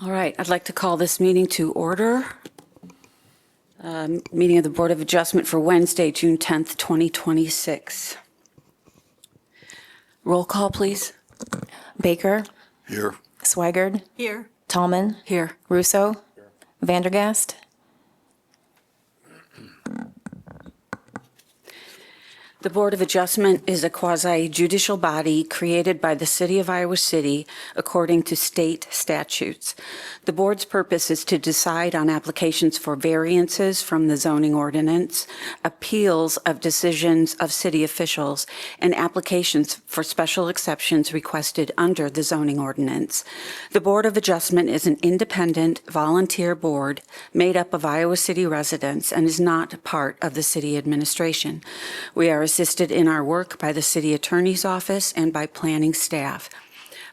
All right, I'd like to call this meeting to order. Meeting of the Board of Adjustment for Wednesday, June 10th, 2026. Roll call, please. Baker, Here. Swigard, Here. Tallman, Here. Russo, Vandergast. The Board of Adjustment is a quasi-judicial body created by the City of Iowa City according to state statutes. The board's purpose is to decide on applications for variances from the zoning ordinance, appeals of decisions of city officials, and applications for special exceptions requested under the zoning ordinance. The Board of Adjustment is an independent volunteer board made up of Iowa City residents and is not part of the city administration. We are assisted in our work by the City Attorney's Office and by planning staff.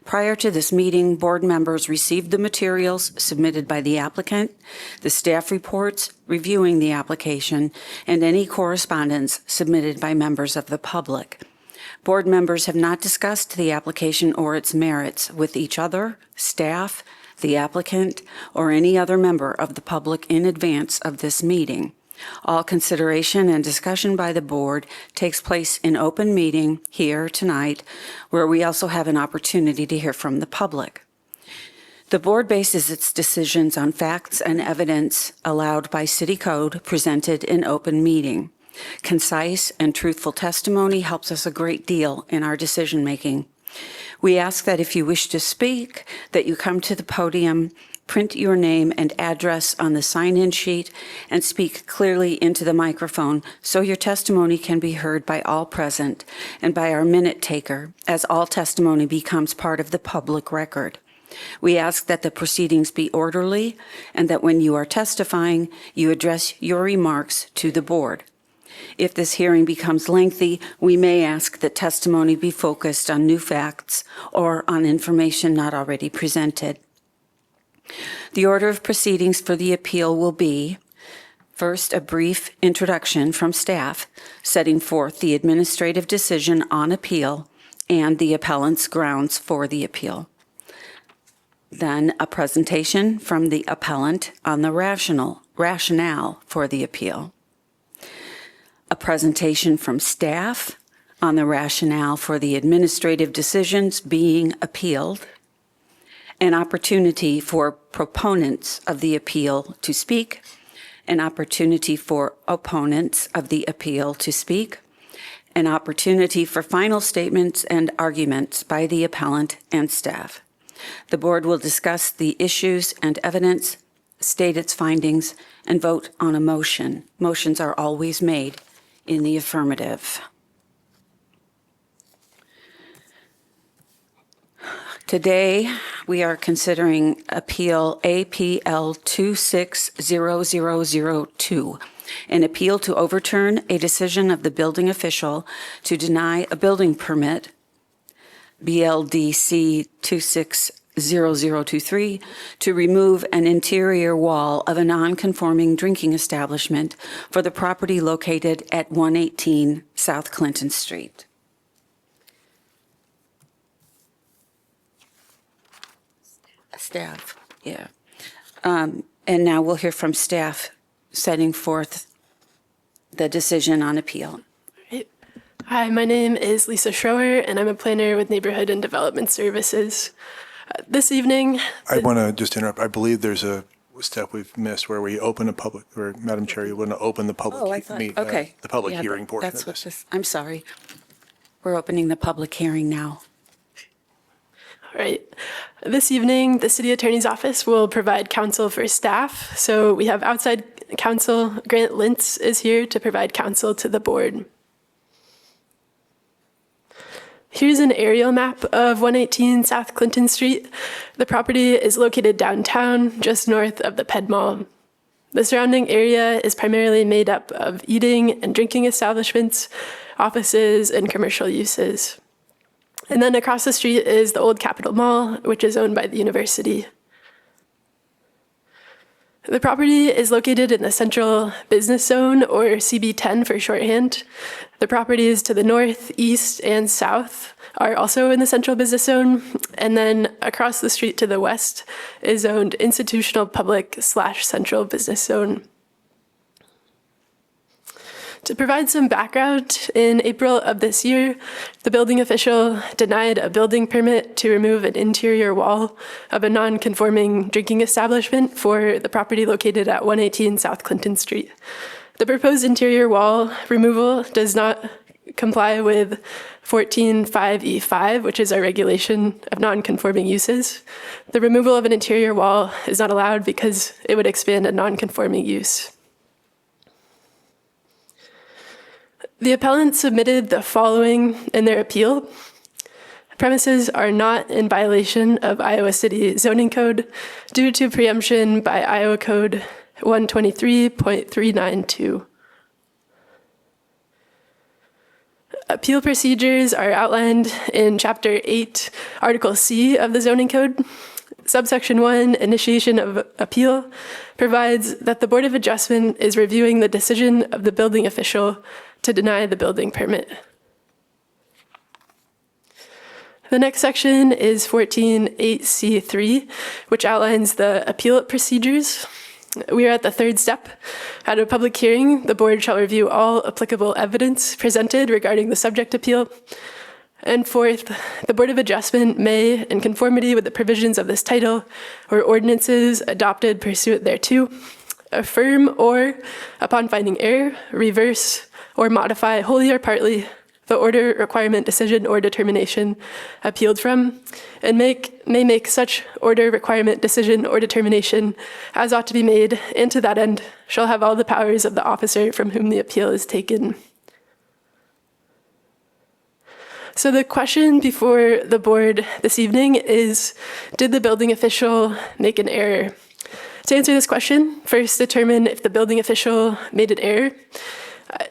Prior to this meeting, board members received the materials submitted by the applicant, the staff reports reviewing the application, and any correspondence submitted by members of the public. Board members have not discussed the application or its merits with each other, staff, the applicant, or any other member of the public in advance of this meeting. All consideration and discussion by the board takes place in open meeting here tonight, where we also have an opportunity to hear from the public. The board bases its decisions on facts and evidence allowed by city code presented in open meeting. Concise and truthful testimony helps us a great deal in our decision-making. We ask that if you wish to speak, that you come to the podium, print your name and address on the sign-in sheet, and speak clearly into the microphone so your testimony can be heard by all present and by our minute taker, as all testimony becomes part of the public record. We ask that the proceedings be orderly and that when you are testifying, you address your remarks to the board. If this hearing becomes lengthy, we may ask that testimony be focused on new facts or on information not already presented. The order of proceedings for the appeal will be, first, a brief introduction from staff, setting forth the administrative decision on appeal and the appellant's grounds for the appeal. Then, a presentation from the appellant on the rationale for the appeal. A presentation from staff on the rationale for the administrative decisions being appealed. An opportunity for proponents of the appeal to speak, an opportunity for opponents of the appeal to speak, an opportunity for final statements and arguments by the appellant and staff. The board will discuss the issues and evidence, state its findings, and vote on a motion. Motions are always made in the affirmative. Today, we are considering Appeal APL 260002, an appeal to overturn a decision of the building official to deny a building permit, BLDC 260023, to remove an interior wall of a non-conforming drinking establishment for the property located at 118 South Clinton Street. Staff, yeah. And now we'll hear from staff setting forth the decision on appeal. Hi, my name is Lisa Schroer, and I'm a planner with Neighborhood and Development Services. This evening... I want to just interrupt. I believe there's a step we've missed where we open a public, or Madam Chair, you want to open the public, Okay. the public Yeah, hearing portion that's of what this. I'm sorry. We're opening the public hearing now. All right. This evening, the City Attorney's Office will provide counsel for staff. So we have outside counsel. Grant Lintz is here to provide counsel to the board. Here's an aerial map of 118 South Clinton Street. The property is located downtown, just north of the Ped Mall. The surrounding area is primarily made up of eating and drinking establishments, offices, and commercial uses. And then across the street is the old Capitol Mall, which is owned by the university. The property is located in the Central Business Zone, or CB10 for shorthand. The properties to the north, east, and south are also in the Central Business Zone. And then across the street to the west is zoned Institutional Public/Central Business Zone. To provide some background, in April of this year, the building official denied a building permit to remove an interior wall of a non-conforming drinking establishment for the property located at 118 South Clinton Street. The proposed interior wall removal does not comply with 14.5E5, which is our regulation of non-conforming uses. The removal of an interior wall is not allowed because it would expand a non-conforming use. The appellant submitted the following in their appeal. Premises are not in violation of Iowa City Zoning Code due to preemption by Iowa Code 123.392. Appeal procedures are outlined in Chapter 8, Article C of the Zoning Code. Subsection 1, Initiation of Appeal, provides that the Board of Adjustment is reviewing the decision of the building official to deny the building permit. The next section is 14.8C3, which outlines the appeal procedures. We are at the third step. At a public hearing, the board shall review all applicable evidence presented regarding the subject appeal. And fourth, the Board of Adjustment may, in conformity with the provisions of this title or ordinances adopted pursuant thereto, affirm or, upon finding error, reverse, or modify wholly or partly the order, requirement, decision, or determination appealed from, and may make such order, requirement, decision, or determination as ought to be made, and to that end shall have all the powers of the officer from whom the appeal is taken. So the question before the board this evening is, did the building official make an error? To answer this question, first determine if the building official made an error.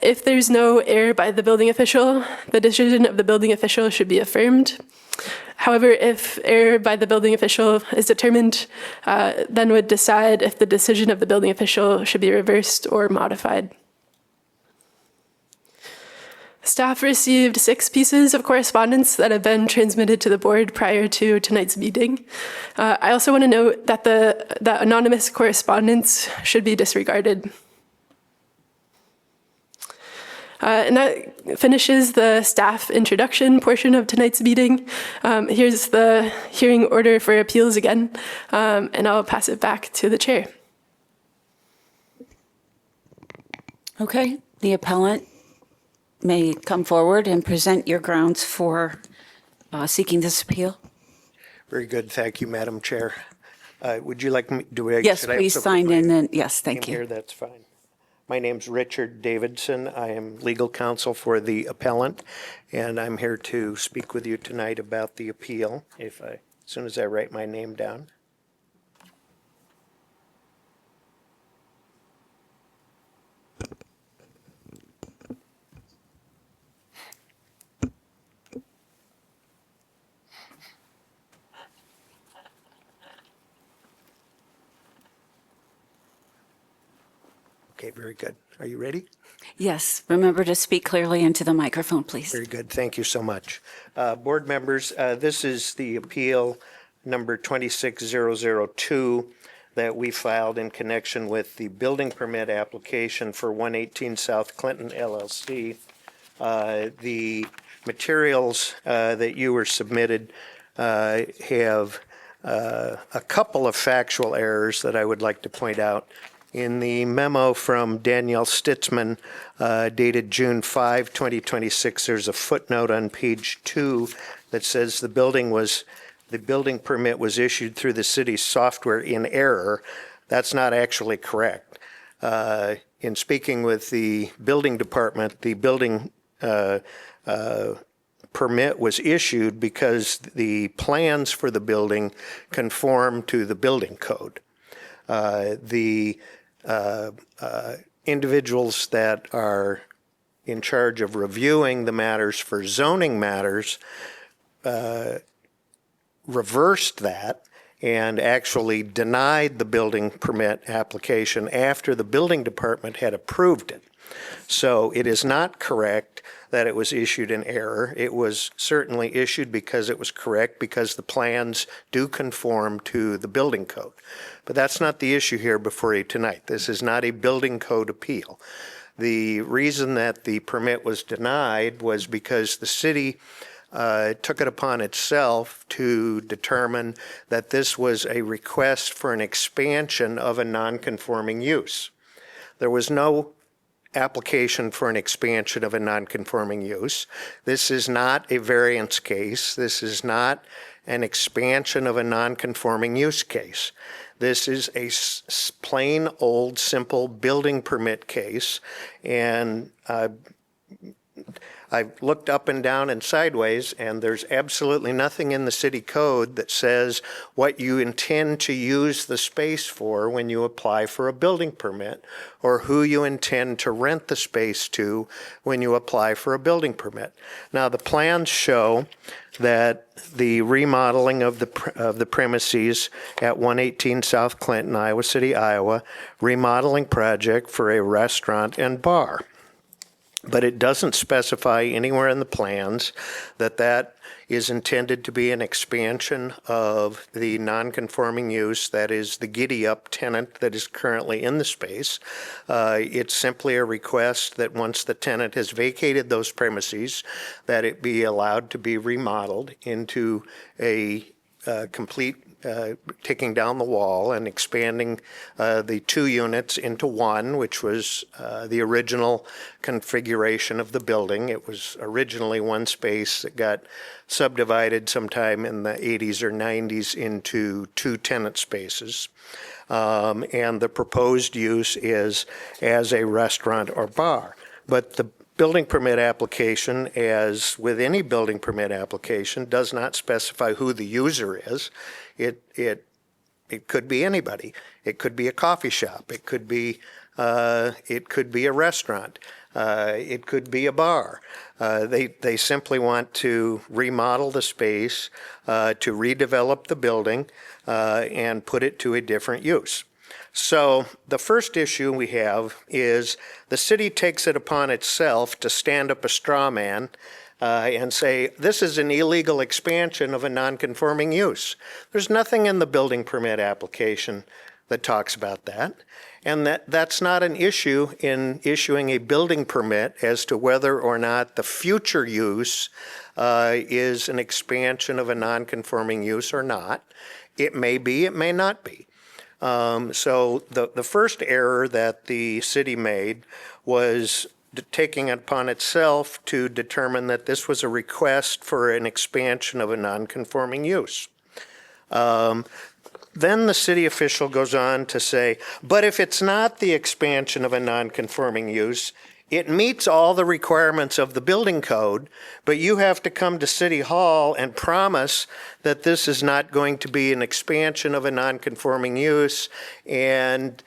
If there's no error by the building official, the decision of the building official should be affirmed. However, if error by the building official is determined, then would decide if the decision of the building official should be reversed or modified. Staff received 6 pieces of correspondence that have been transmitted to the board prior to tonight's meeting. I also want to note that the anonymous correspondence should be disregarded. And that finishes the staff introduction portion of tonight's meeting. Here's the hearing order for appeals again, and I'll pass it back to the chair. Okay, the appellant may come forward and present your grounds for seeking this appeal. Very good. Thank you, Madam Chair. Would you like me, Yes, should I please also sign put my in. And yes, name thank here? you. That's fine. My name's Richard Davidson. I am legal counsel for the appellant, and I'm here to speak with you tonight about the appeal, as soon as I write my name down. Okay, very good. Are you ready? Yes, remember to speak clearly into the microphone, please. Very good. Thank you so much. Board members, this is the appeal number 26002 that we filed in connection with the building permit application for 118 South Clinton LLC. The materials that you were submitted have a couple of factual errors that I would like to point out. In the memo from Danielle Stitzman dated June 5, 2026, there's a footnote on page 2 that says the building permit was issued through the city's software in error. That's not actually correct. In speaking with the building department, the building permit was issued because the plans for the building conform to the building code. The individuals that are in charge of reviewing the matters for zoning matters reversed that and actually denied the building permit application after the building department had approved it. So it is not correct that it was issued in error. It was certainly issued because it was correct, because the plans do conform to the building code. But that's not the issue here before you tonight. This is not a building code appeal. The reason that the permit was denied was because the city took it upon itself to determine that this was a request for an expansion of a non-conforming use. There was no application for an expansion of a non-conforming use. This is not a variance case. This is not an expansion of a non-conforming use case. This is a plain old simple building permit case, and I've looked up and down and sideways, and there's absolutely nothing in the city code that says what you intend to use the space for when you apply for a building permit, or who you intend to rent the space to when you apply for a building permit. Now, the plans show that the remodeling of the premises at 118 South Clinton, Iowa City, Iowa, remodeling project for a restaurant and bar. But it doesn't specify anywhere in the plans that that is intended to be an expansion of the non-conforming use, that is the giddy-up tenant that is currently in the space. It's simply a request that once the tenant has vacated those premises, that it be allowed to be remodeled into a complete taking down the wall and expanding the two units into one, which was the original configuration of the building. It was originally one space that got subdivided sometime in the 80s or 90s into two tenant spaces. And the proposed use is as a restaurant or bar. But the building permit application, as with any building permit application, does not specify who the user is. It could be anybody. It could be a coffee shop. It could be a restaurant. It could be a bar. They simply want to remodel the space, to redevelop the building, and put it to a different use. So the first issue we have is the city takes it upon itself to stand up a straw man and say, this is an illegal expansion of a non-conforming use. There's nothing in the building permit application that talks about that. And that's not an issue in issuing a building permit as to whether or not the future use is an expansion of a non-conforming use or not. It may be, it may not be. So the first error that the city made was taking it upon itself to determine that this was a request for an expansion of a non-conforming use. Then the city official goes on to say, but if it's not the expansion of a non-conforming use, it meets all the requirements of the building code, but you have to come to City Hall and promise that this is not going to be an expansion of a non-conforming use. And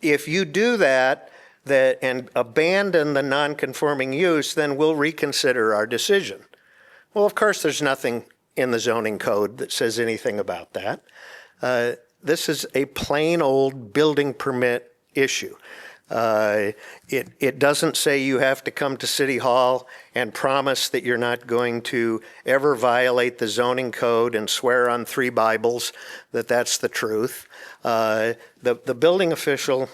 if you do that and abandon the non-conforming use, then we'll reconsider our decision. Well, of course, there's nothing in the zoning code that says anything about that. This is a plain old building permit issue. It doesn't say you have to come to City Hall and promise that you're not going to ever violate the zoning code and swear on 3 Bibles that that's the truth. The building official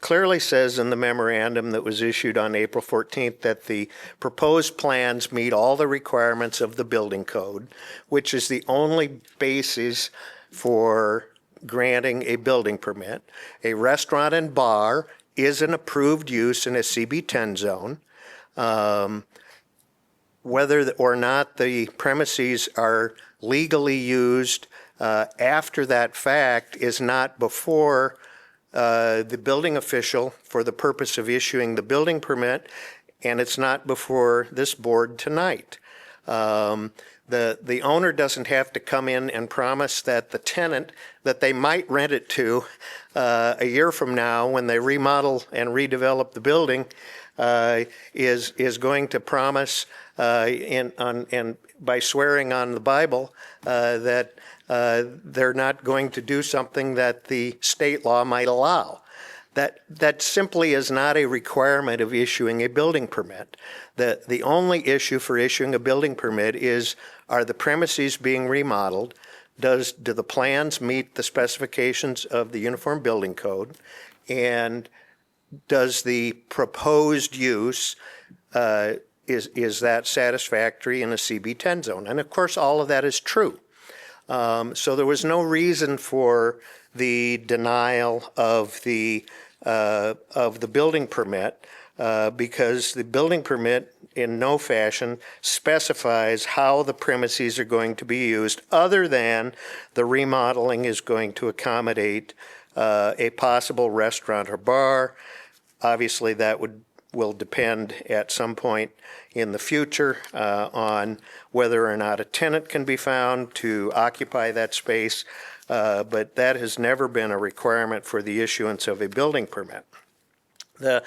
clearly says in the memorandum that was issued on April 14th that the proposed plans meet all the requirements of the building code, which is the only basis for granting a building permit. A restaurant and bar is an approved use in a CB10 zone. Whether or not the premises are legally used after that fact is not before the building official for the purpose of issuing the building permit, and it's not before this board tonight. The owner doesn't have to come in and promise that the tenant that they might rent it to a year from now when they remodel and redevelop the building is going to promise and by swearing on the Bible that they're not going to do something that the state law might allow. That simply is not a requirement of issuing a building permit. The only issue for issuing a building permit is, are the premises being remodeled? Do the plans meet the specifications of the Uniform Building Code? And does the proposed use, is that satisfactory in a CB10 zone? And of course, all of that is true. So there was no reason for the denial of the building permit because the building permit in no fashion specifies how the premises are going to be used, other than the remodeling is going to accommodate a possible restaurant or bar. Obviously, that will depend at some point in the future on whether or not a tenant can be found to occupy that space, but that has never been a requirement for the issuance of a building permit. The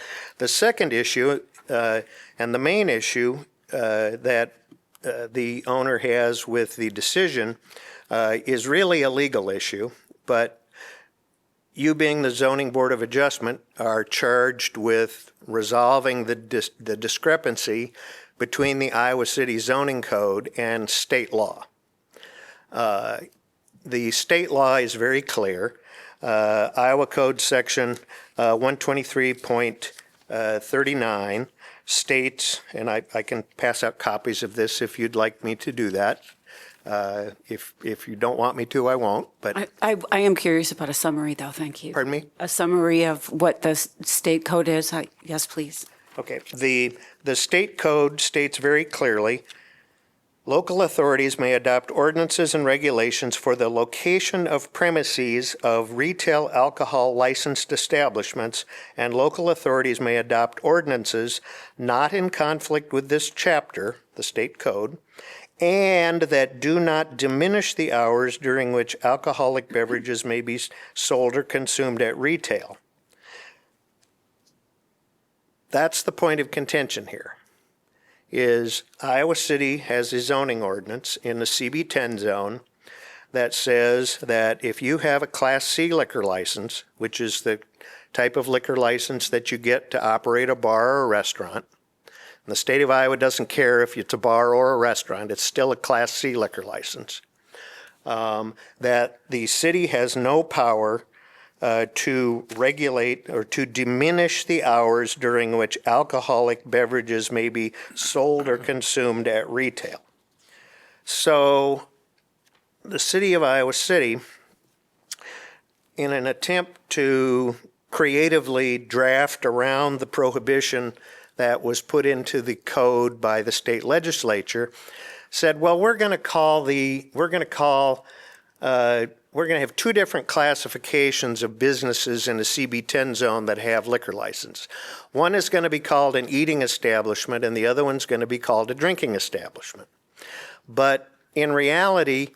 second issue, and the main issue that the owner has with the decision is really a legal issue, but you, being the Zoning Board of Adjustment, are charged with resolving the discrepancy between the Iowa City Zoning Code and state law. The state law is very clear. Iowa Code Section 123.39 states, and I can pass out copies of this if you'd like me to do that. If you don't want me to, I won't, but. I am curious about a summary, though. Thank you. Pardon me? A summary of what the state code is. Yes, please. Okay, the state code states very clearly, local authorities may adopt ordinances and regulations for the location of premises of retail alcohol licensed establishments, and local authorities may adopt ordinances not in conflict with this chapter, the state code, and that do not diminish the hours during which alcoholic beverages may be sold or consumed at retail. That's the point of contention here, is Iowa City has a zoning ordinance in the CB10 zone that says that if you have a Class C liquor license, which is the type of liquor license that you get to operate a bar or a restaurant, and the state of Iowa doesn't care if it's a bar or a restaurant, it's still a Class C liquor license, that the city has no power to regulate or to diminish the hours during which alcoholic beverages may be sold or consumed at retail. So the city of Iowa City, in an attempt to creatively draft around the prohibition that was put into the code by the state legislature, said, well, we're going to have two different classifications of businesses in the CB10 zone that have liquor license. One is going to be called an eating establishment, and the other one's going to be called a drinking establishment. But in reality,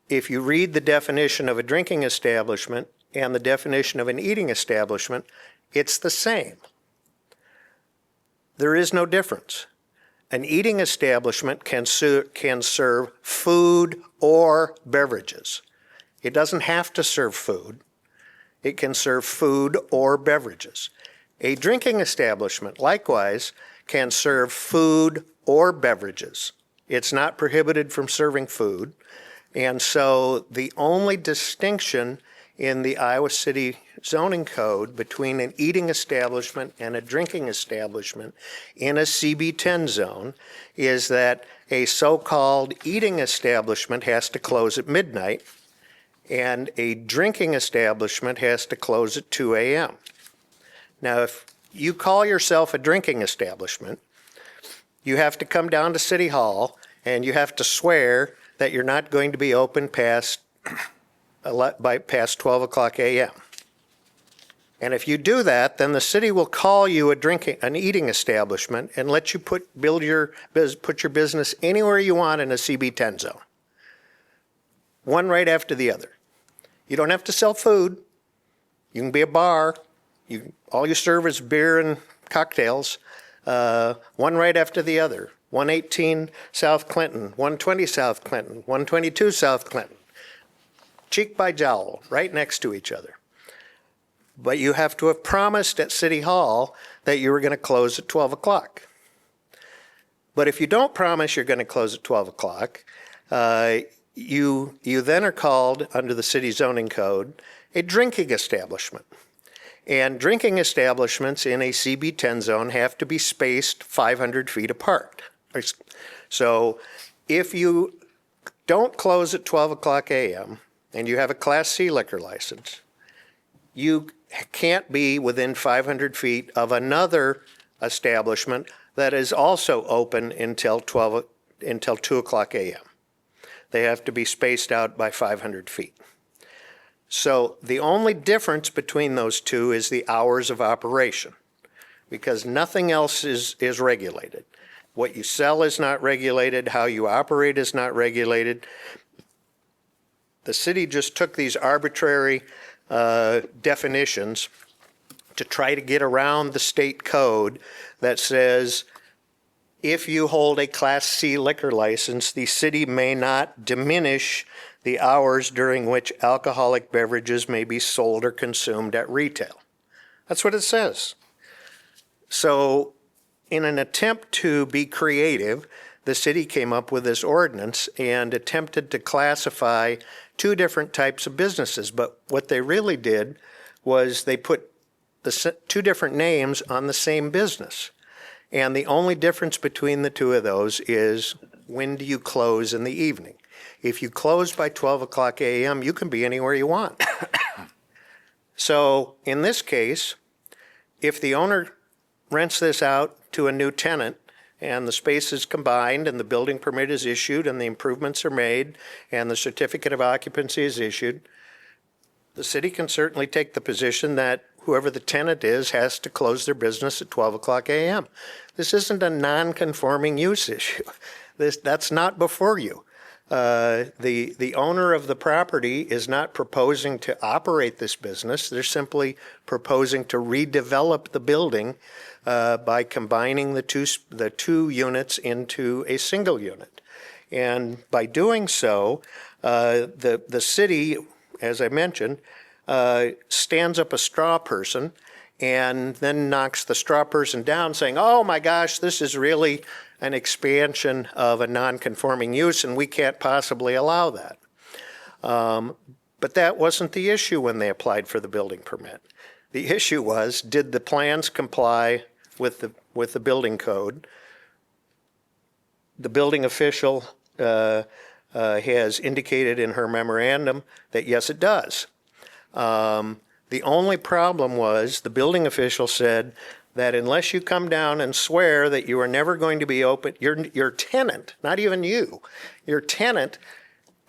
if you read the definition of a drinking establishment and the definition of an eating establishment, it's the same. There is no difference. An eating establishment can serve food or beverages. It doesn't have to serve food. It can serve food or beverages. A drinking establishment, likewise, can serve food or beverages. It's not prohibited from serving food. And so the only distinction in the Iowa City zoning code between an eating establishment and a drinking establishment in a CB10 zone is that a so-called eating establishment has to close at midnight, and a drinking establishment has to close at 2 a.m. Now, if you call yourself a drinking establishment, you have to come down to City Hall and you have to swear that you're not going to be open past 12 o'clock a.m. And if you do that, then the city will call you an eating establishment and let you put your business anywhere you want in a CB10 zone. One right after the other. You don't have to sell food. You can be a bar. All you serve is beer and cocktails. one right after the other. 118 South Clinton, 120 South Clinton, 122 South Clinton. Cheek by jowl, right next to each other. But you have to have promised at City Hall that you were going to close at 12 o'clock. But if you don't promise you're going to close at 12 o'clock, you then are called, under the city zoning code, a drinking establishment. And drinking establishments in a CB10 zone have to be spaced 500 feet apart. So if you don't close at 12 o'clock a.m. and you have a Class C liquor license, you can't be within 500 feet of another establishment that is also open until 2 o'clock a.m. They have to be spaced out by 500 feet. So the only difference between those two is the hours of operation, because nothing else is regulated. What you sell is not regulated. How you operate is not regulated. The city just took these arbitrary definitions to try to get around the state code that says if you hold a Class C liquor license, the city may not diminish the hours during which alcoholic beverages may be sold or consumed at retail. That's what it says. So in an attempt to be creative, the city came up with this ordinance and attempted to classify two different types of businesses. But what they really did was they put the two different names on the same business. And the only difference between the two of those is when do you close in the evening? If you close by 12 o'clock a.m., you can be anywhere you want. So in this case, if the owner rents this out to a new tenant and the space is combined and the building permit is issued and the improvements are made and the certificate of occupancy is issued, the city can certainly take the position that whoever the tenant is has to close their business at 12 o'clock a.m. This isn't a non-conforming use issue. That's not before you. The owner of the property is not proposing to operate this business. They're simply proposing to redevelop the building by combining the two units into a single unit. And by doing so, the city, as I mentioned, stands up a straw person and then knocks the straw person down saying, oh my gosh, this is really an expansion of a non-conforming use and we can't possibly allow that. But that wasn't the issue when they applied for the building permit. The issue was, did the plans comply with the building code? The building official has indicated in her memorandum that yes, it does. The only problem was the building official said that unless you come down and swear that you are never going to be open, your tenant, not even you, your tenant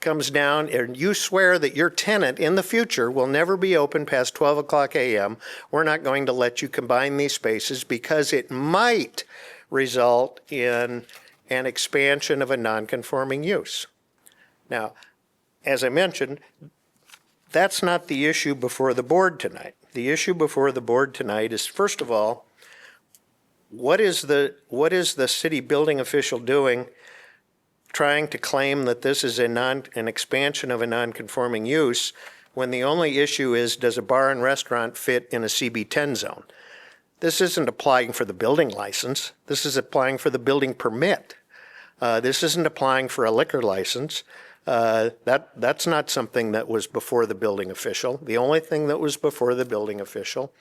comes down and you swear that your tenant in the future will never be open past 12 o'clock a.m., we're not going to let you combine these spaces because it might result in an expansion of a non-conforming use. Now, as I mentioned, that's not the issue before the board tonight. The issue before the board tonight is, first of all, what is the city building official doing trying to claim that this is an expansion of a non-conforming use when the only issue is, does a bar and restaurant fit in a CB10 zone? This isn't applying for the building license. This is applying for the building permit. This isn't applying for a liquor license. That's not something that was before the building official. The only thing that was before the building official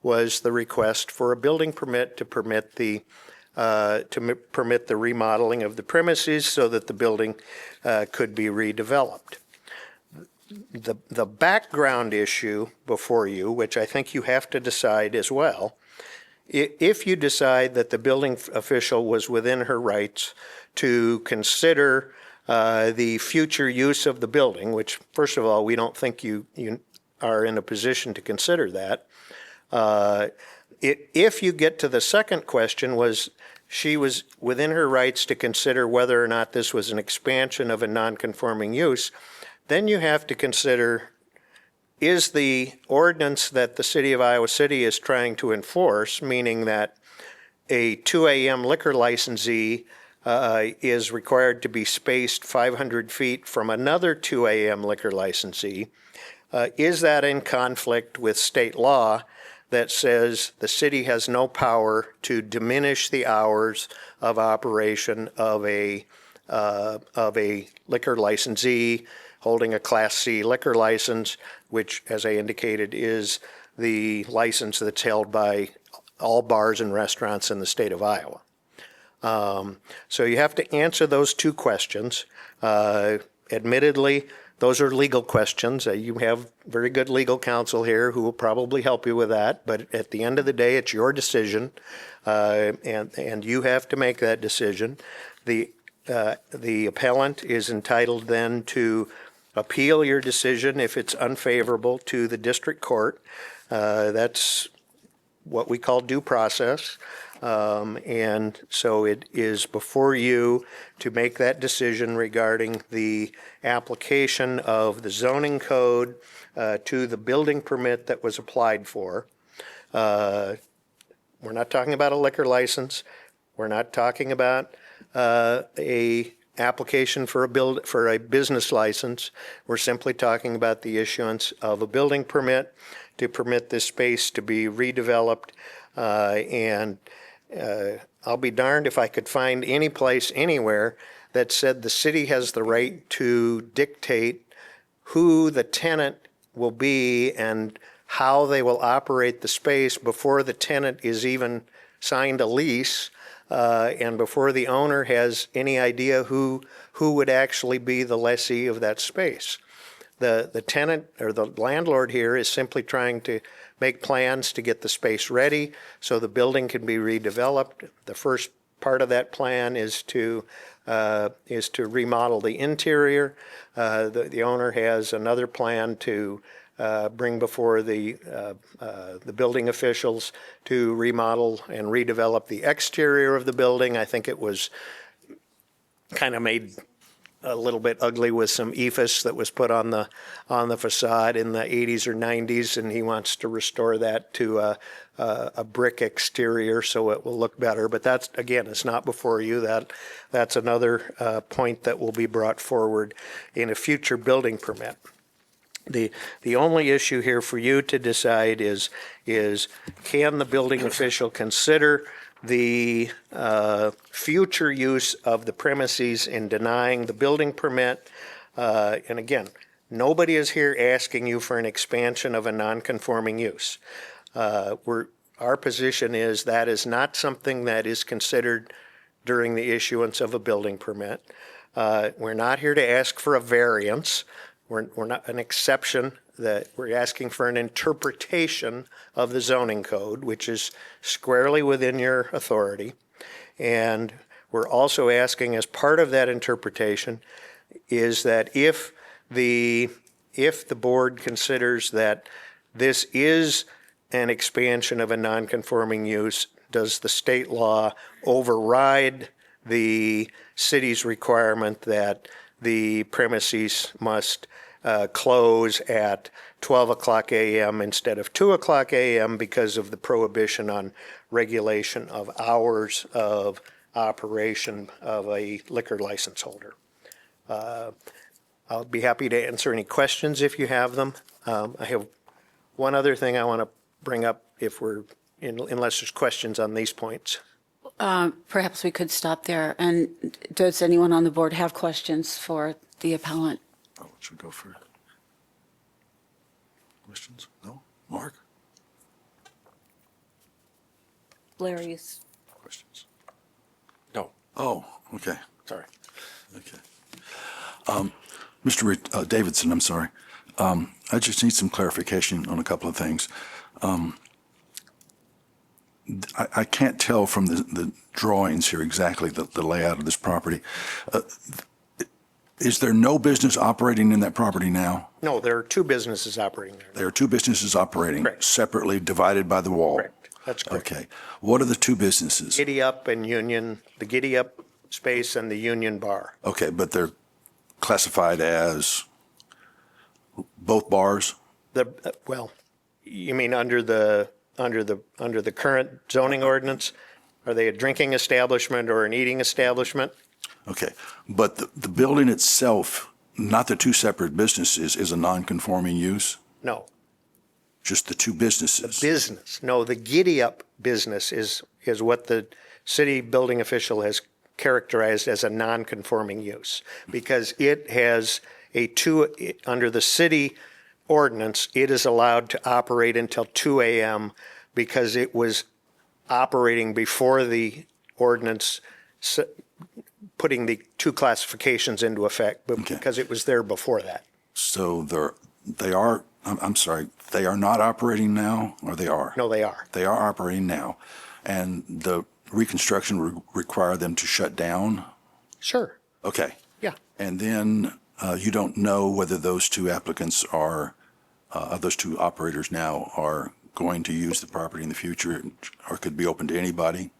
was the request for a building permit to permit the remodeling of the premises so that the building could be redeveloped. The background issue before you, which I think you have to decide as well, if you decide that the building official was within her rights to consider the future use of the building, which, first of all, we don't think you are in a position to consider that. If you get to the second question, was she was within her rights to consider whether or not this was an expansion of a non-conforming use, then you have to consider, is the ordinance that the city of Iowa City is trying to enforce, meaning that a 2 a.m. liquor licensee is required to be spaced 500 feet from another 2 a.m. liquor licensee, is that in conflict with state law that says the city has no power to diminish the hours of operation of a liquor licensee holding a Class C liquor license, which, as I indicated, is the license that's held by all bars and restaurants in the state of Iowa? So you have to answer those two questions. Admittedly, those are legal questions. You have very good legal counsel here who will probably help you with that. But at the end of the day, it's your decision, and you have to make that decision. The appellant is entitled then to appeal your decision if it's unfavorable to the district court. That's what we call due process. And so it is before you to make that decision regarding the application of the zoning code to the building permit that was applied for. We're not talking about a liquor license. We're not talking about a application for a business license. We're simply talking about the issuance of a building permit to permit this space to be redeveloped. And I'll be darned if I could find any place anywhere that said the city has the right to dictate who the tenant will be and how they will operate the space before the tenant is even signed a lease, and before the owner has any idea who would actually be the lessee of that space. The tenant or the landlord here is simply trying to make plans to get the space ready so the building can be redeveloped. The first part of that plan is to remodel the interior. The owner has another plan to bring before the building officials to remodel and redevelop the exterior of the building. I think it was kind of made a little bit ugly with some ephes that was put on the facade in the 80s or 90s, and he wants to restore that to a brick exterior so it will look better. But that's, again, it's not before you. That's another point that will be brought forward in a future building permit. The only issue here for you to decide is can the building official consider the future use of the premises in denying the building permit? And again, nobody is here asking you for an expansion of a non-conforming use. Our position is that is not something that is considered during the issuance of a building permit. We're not here to ask for a variance. We're not an exception. That we're asking for an interpretation of the zoning code, which is squarely within your authority. And we're also asking, as part of that interpretation, is that if the board considers that this is an expansion of a non-conforming use, does the state law override the city's requirement that the premises must close at 12 o'clock a.m. instead of 2 o'clock a.m. because of the prohibition on regulation of hours of operation of a liquor license holder? I'll be happy to answer any questions if you have them. I have one other thing I want to bring up unless there's questions on these points. Perhaps we could stop there. And does anyone on the board have questions for the appellant? Oh, should we go for questions? No? Mark? Larry's. Questions? No. Oh, okay. Sorry. Okay. Mr. Davidson, I'm sorry. I just need some clarification on a couple of things. I can't tell from the drawings here exactly the layout of this property. Is there no business operating in that property now? No, there are two businesses operating there. There are two businesses operating Correct. separately, divided by the wall? Correct. That's correct. Okay. What are the two businesses? Giddy Up and Union, the Giddy Up space and the Union Bar. Okay, but they're classified as both bars? Well, you mean under the current zoning ordinance? Are they a drinking establishment or an eating establishment? Okay, but the building itself, not the two separate businesses, is a non-conforming use? No. Just the two businesses? Business. No, the giddy up business is what the city building official has characterized as a non-conforming use because it has under the city ordinance, it is allowed to operate until 2 a.m. because it was operating before the ordinance putting the two classifications into effect, but Okay. because it was there before that. So I'm sorry, they are not operating now, or they are? No, they are. They are operating now, and the reconstruction require them to shut down? Sure. Okay. Yeah. And then you don't know whether those two applicants those two operators now are going to use the property in the future or could be open to anybody?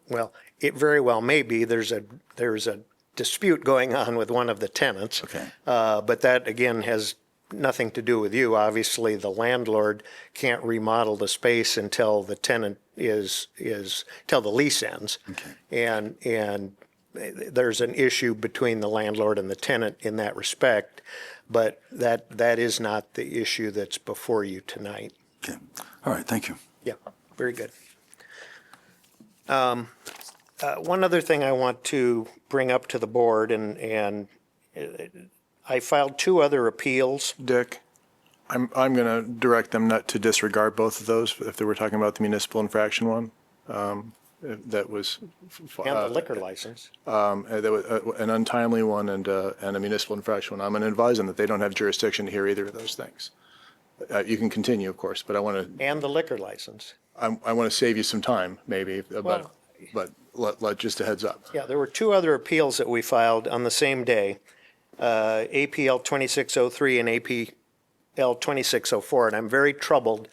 Well, it very well may be. There's a dispute going on with one of the tenants. Okay. But that, again, has nothing to do with you. Obviously, the landlord can't remodel the space until the tenant till the lease ends. Okay. And there's an issue between the landlord and the tenant in that respect, but that is not the issue that's before you tonight. Okay. All right, thank you. Yeah, very good. One other thing I want to bring up to the board, and I filed 2 other appeals. Dick, I'm going to direct them not to disregard both of those if they were talking about the municipal infraction one. That was. And the liquor license. There was an untimely one and a municipal infraction one. I'm going to advise them that they don't have jurisdiction to hear either of those things. You can continue, of course, but I want to. And the liquor license. I want to save you some time, maybe, but let just a heads up. Yeah, there were 2 other appeals that we filed on the same day, APL 2603 and APL 2604, and I'm very troubled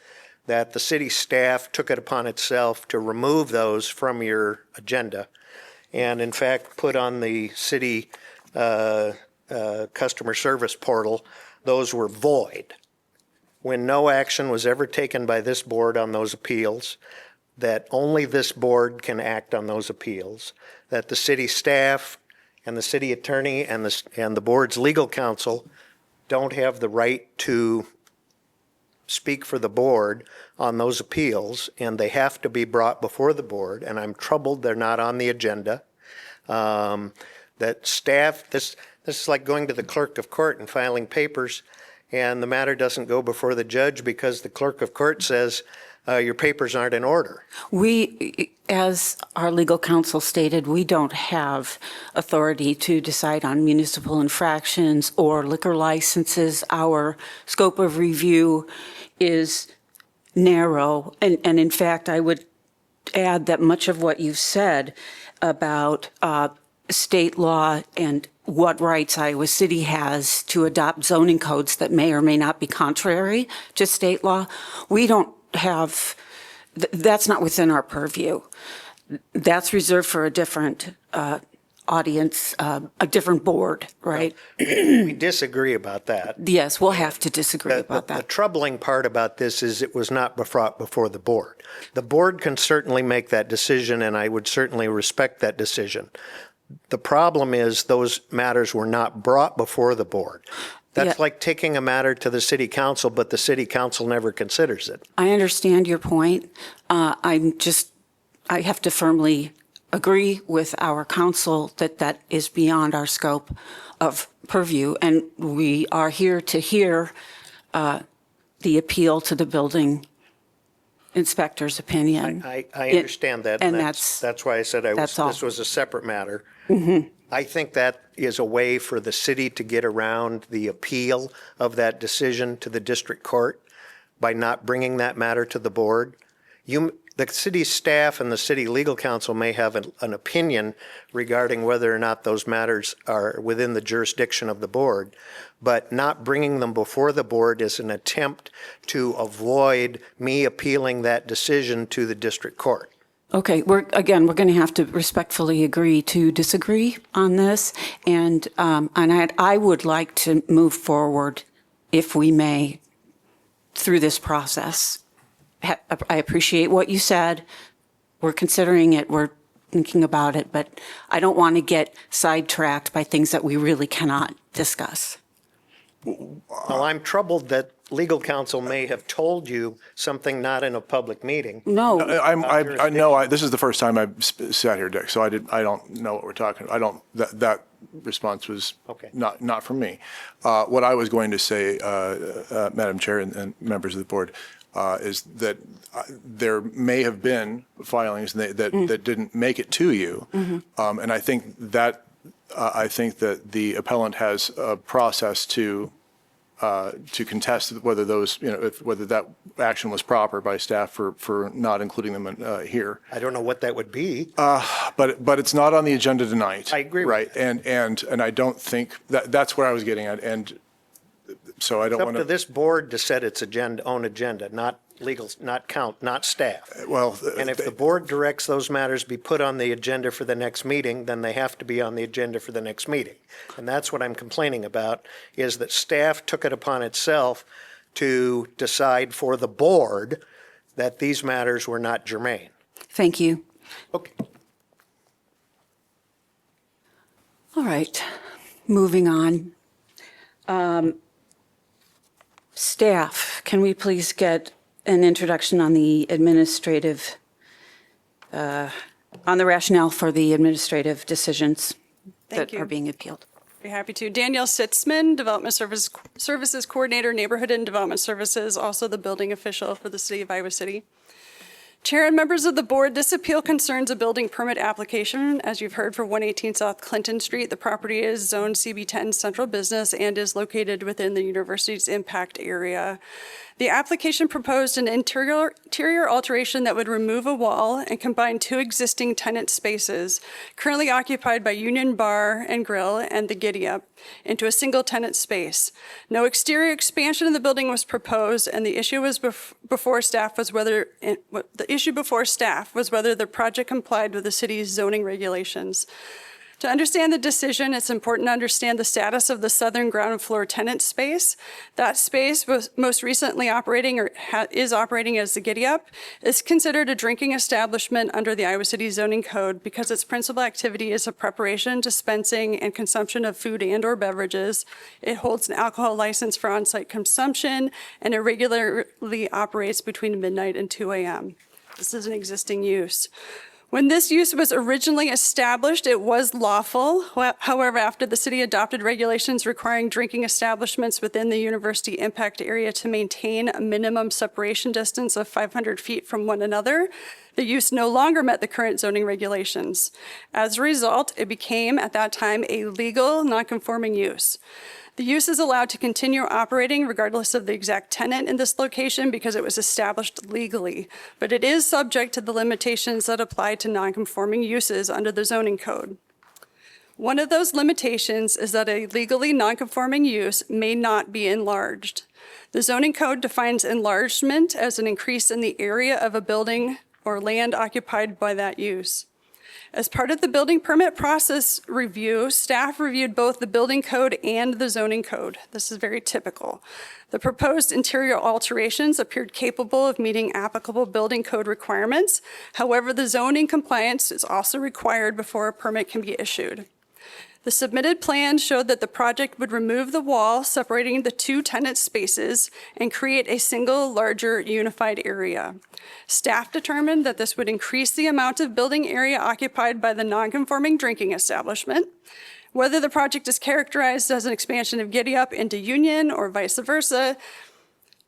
that the city staff took it upon itself to remove those from your agenda and in fact put on the city customer service portal, those were void. When no action was ever taken by this board on those appeals, that only this board can act on those appeals, that the city staff and the city attorney and the board's legal counsel don't have the right to speak for the board on those appeals, and they have to be brought before the board, and I'm troubled they're not on the agenda. That staff, this is like going to the clerk of court and filing papers, and the matter doesn't go before the judge because the clerk of court says your papers aren't in order. We, as our legal counsel stated, we don't have authority to decide on municipal infractions or liquor licenses. Our scope of review is narrow. And in fact, I would add that much of what you've said about state law and what rights Iowa City has to adopt zoning codes that may or may not be contrary to state law, we don't have, that's not within our purview. That's reserved for a different audience, a different board, right? We disagree about that. Yes, we'll have to disagree about The that. troubling part about this is it was not brought before the board. The board can certainly make that decision, and I would certainly respect that decision. The problem is those matters were not brought before the board. That's Yeah. like taking a matter to the city council, but the city council never considers it. I understand your point. I have to firmly agree with our counsel that that is beyond our scope of purview, and we are here to hear the appeal to the building inspector's opinion. I understand that. and That's why I said that's all. this was a separate matter. I think that is a way for the city to get around the appeal of that decision to the district court by not bringing that matter to the board. The city staff and the city legal counsel may have an opinion regarding whether or not those matters are within the jurisdiction of the board, but not bringing them before the board is an attempt to avoid me appealing that decision to the district court. Okay, we're going to have to respectfully agree to disagree on this, and I would like to move forward, if we may, through this process. I appreciate what you said. We're considering it. We're thinking about it, but I don't want to get sidetracked by things that we really cannot discuss. Well, I'm troubled that legal counsel may have told you something not in a public meeting. No, I know, this is the first time I've sat here, Dick, so I don't know what we're talking, that response was Okay. not from me. What I was going to say, Madam Chair and members of the board, is that there may have been filings that didn't make it to you. And I think that the appellant has a process to contest whether those, whether that action was proper by staff for not including them here. I don't know what that would be. But it's not on the agenda tonight. I agree with Right, and I don't think, that's where I was getting at, and so I don't It's up want to to, this board to set its own agenda, not legal, not staff. well. And if the board directs those matters be put on the agenda for the next meeting, then they have to be on the agenda for the next meeting. And that's what I'm complaining about, is that staff took it upon itself to decide for the board that these matters were not germane. thank you. Okay. All right, moving on. Staff, can we please get an introduction on the administrative, on the rationale for the administrative decisions Thank that you. are being appealed? Be happy to. Danielle Sitzman, Development Services Coordinator, Neighborhood and Development Services, also the building official for the City of Iowa City. Chair and members of the board, this appeal concerns a building permit application. As you've heard, for 118 South Clinton Street, the property is zoned CB10 Central Business and is located within the university's impact area. The application proposed an interior alteration that would remove a wall and combine two existing tenant spaces currently occupied by Union Bar and Grill and the Giddy Up into a single tenant space. No exterior expansion of the building was proposed, and the issue was before staff was whether the project complied with the city's zoning regulations. To understand the decision, it's important to understand the status of the southern ground floor tenant space. That space was most recently operating or is operating as the Giddy Up. It's considered a drinking establishment under the Iowa City zoning code because its principal activity is a preparation, dispensing, and consumption of food and or beverages. It holds an alcohol license for on-site consumption, and it regularly operates between midnight and 2 a.m. This is an existing use. When this use was originally established, it was lawful. However, after the city adopted regulations requiring drinking establishments within the university impact area to maintain a minimum separation distance of 500 feet from one another, the use no longer met the current zoning regulations. As a result, it became, at that time, a legal, non-conforming use. The use is allowed to continue operating regardless of the exact tenant in this location because it was established legally, but it is subject to the limitations that apply to non-conforming uses under the zoning code. One of those limitations is that a legally non-conforming use may not be enlarged. The zoning code defines enlargement as an increase in the area of a building or land occupied by that use. As part of the building permit process review, staff reviewed both the building code and the zoning code. This is very typical. The proposed interior alterations appeared capable of meeting applicable building code requirements. However, the zoning compliance is also required before a permit can be issued. The submitted plan showed that the project would remove the wall separating the two tenant spaces and create a single, larger, unified area. Staff determined that this would increase the amount of building area occupied by the non-conforming drinking establishment. Whether the project is characterized as an expansion of Giddy Up into Union or vice versa,